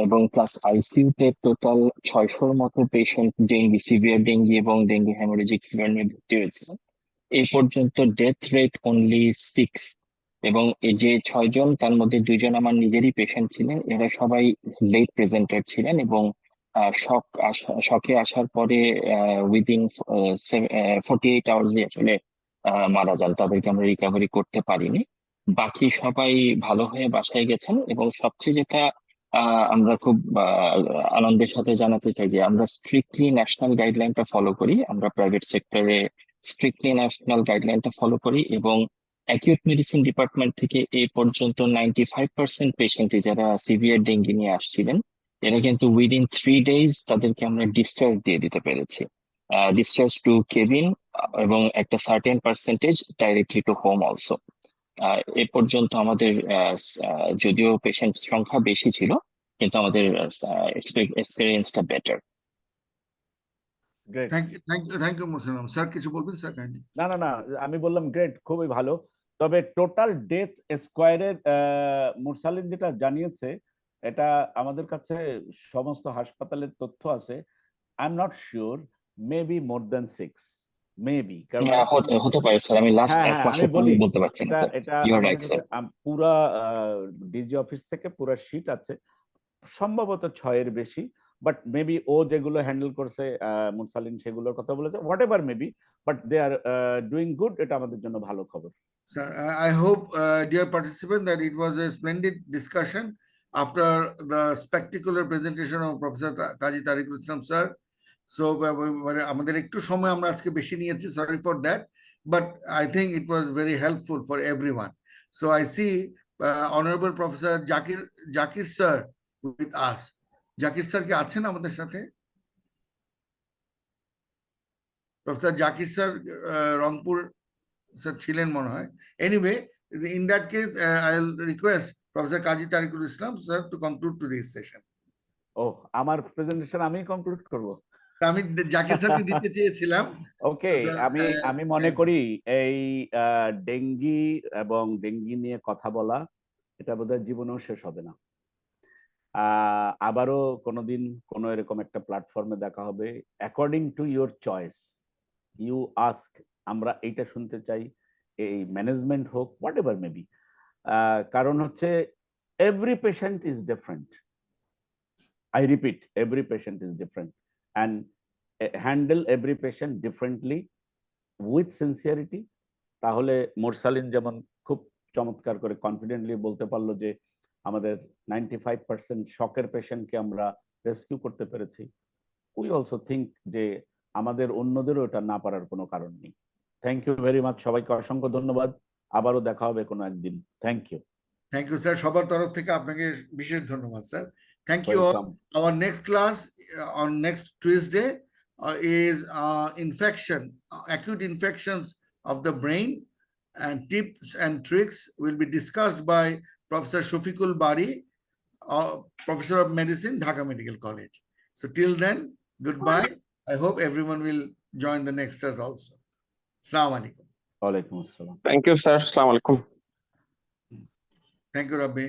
S5: এবং প্লাস আইসিইউতে টোটাল 600-র মতো পেশেন্ট ডেঙ্গি, সিভিয়ার ডেঙ্গি এবং ডেঙ্গি হেমোরেজিক ফিভার নিয়ে ভর্তি হয়েছে। এই পর্যন্ত ডেথ রেট অনলি 6, এবং এই যে 6 জন, তার মধ্যে 2 জন আমার নিজেরই পেশেন্ট ছিলেন। এরা সবাই লেট প্রেজেন্টার ছিলেন, এবং শকে আসার পরে উইদিন 48 আওয়ার্সে আসলে মারা যান। তাদেরকে আমরা রিকভারি করতে পারিনি। বাকি সবাই ভালো হয়ে বাসায় গেছেন, এবং সবচেয়ে যেটা আমরা খুব আনন্দের সাথে জানাতে চাই যে আমরা স্ট্রিক্টলি ন্যাশনাল গাইডলাইনটা ফলো করি। আমরা প্রাইভেট সেক্টরে স্ট্রিক্টলি ন্যাশনাল গাইডলাইনটা ফলো করি, এবং অ্যাকিউট মেডিসিন ডিপার্টমেন্ট থেকে এই পর্যন্ত 95% পেশেন্টই যারা সিভিয়ার ডেঙ্গি নিয়ে আসছিলেন, এরা কিন্তু উইদিন 3 days তাদেরকে আমরা ডিসচার্জ দিয়ে দিতে পেরেছি। ডিসচার্জ টু কেবিন এবং একটা certain percentage directly to home also. এ পর্যন্ত আমাদের যদিও পেশেন্ট সংখ্যা বেশি ছিল, কিন্তু আমাদের এক্সপিরিয়েন্সটা better.
S2: Great.
S1: Thank you Muslim sir, কিছু বলবেন স্যার? কাইন্ডলি।
S2: না না না, আমি বললাম গ্রেট, খুবই ভালো। তবে টোটাল ডেথ স্কোয়ারের মুরসালিন যেটা জানিয়েছে, এটা আমাদের কাছে সমস্ত হাসপাতালের তথ্য আছে। I am not sure, maybe more than 6, maybe. কারণ
S5: হতে পারে স্যার, আমি লাস্ট
S2: হ্যাঁ
S5: এক
S2: হ্যাঁ,
S5: মাসে
S2: আমি বলি,
S5: বলতে পারছি না স্যার।
S2: এটা
S5: ইউ আর
S2: আমাদের
S5: রাইট
S2: কাছে
S5: স্যার।
S2: পুরা ডিজি অফিস থেকে পুরা শিট আছে, সম্ভবত 6 এর বেশি, বাট মেবি ও যেগুলো হ্যান্ডেল করছে মুরসালিন সেগুলোর কথা বলেছে, whatever maybe, but they are doing good. এটা আমাদের জন্য ভালো খবর।
S1: Sir, I hope, dear participant, that it was a splendid discussion after the spectacular presentation of Professor Kaji Tariqul Islam sir. So, আমাদের একটু সময় আমরা আজকে বেশি নিয়েছি, sorry for that, but I think it was very helpful for everyone. So I see Honorable Professor Jakir sir with us. Jakir sir কি আছেন আমাদের সাথে? Professor Jakir sir Rangpur sir ছিলেন মনে হয়। Anyway, in that case, I'll request Professor Kaji Tariqul Islam sir to conclude today's session.
S2: ও, আমার presentation আমি conclude করব?
S1: আমি জাকির স্যারকে দিতে চেয়েছিলাম।
S2: ওকে, আমি মনে করি এই ডেঙ্গি এবং ডেঙ্গি নিয়ে কথা বলা, এটা বোধহয় জীবনেও শেষ হবে না। আবারও কোনোদিন কোনো এরকম একটা প্ল্যাটফর্মে দেখা হবে, according to your choice. You ask, আমরা এইটা শুনতে চাই, এই ম্যানেজমেন্ট হোক, হোয়াট এভার মেবি। কারণ হচ্ছে every patient is different, I repeat, every patient is different, and handle every patient differently with sincerity. তাহলে মোরসালিন যেমন খুব চমৎকার করে কনফিডেন্টলি বলতে পারলো যে আমাদের 95% শকের পেশেন্টকে আমরা রেস্কিউ করতে পেরেছি। উই অলসো থিঙ্ক যে আমাদের অন্যদেরও এটা না পারার কোনো কারণ নেই। থ্যাংক ইউ ভেরি মাচ, সবাইকে অসংখ্য ধন্যবাদ। আবারও দেখা হবে কোনো একদিন। Thank you.
S1: Thank you sir, সবার তরফ থেকে আপনাকে বিশেষ ধন্যবাদ স্যার। Thank you all. Our next class on next Tuesday is acute infections of the brain, and tips and tricks will be discussed by Professor Shafiqul Bari, Professor of Medicine, Dhaka Medical College. So till then, goodbye. I hope everyone will join the next class also. Assalamu alaikum.
S2: ওয়ালাইকুম আসসালাম।
S6: Thank you, sir. Assalamu alaikum.
S1: Thank you, Rabbi.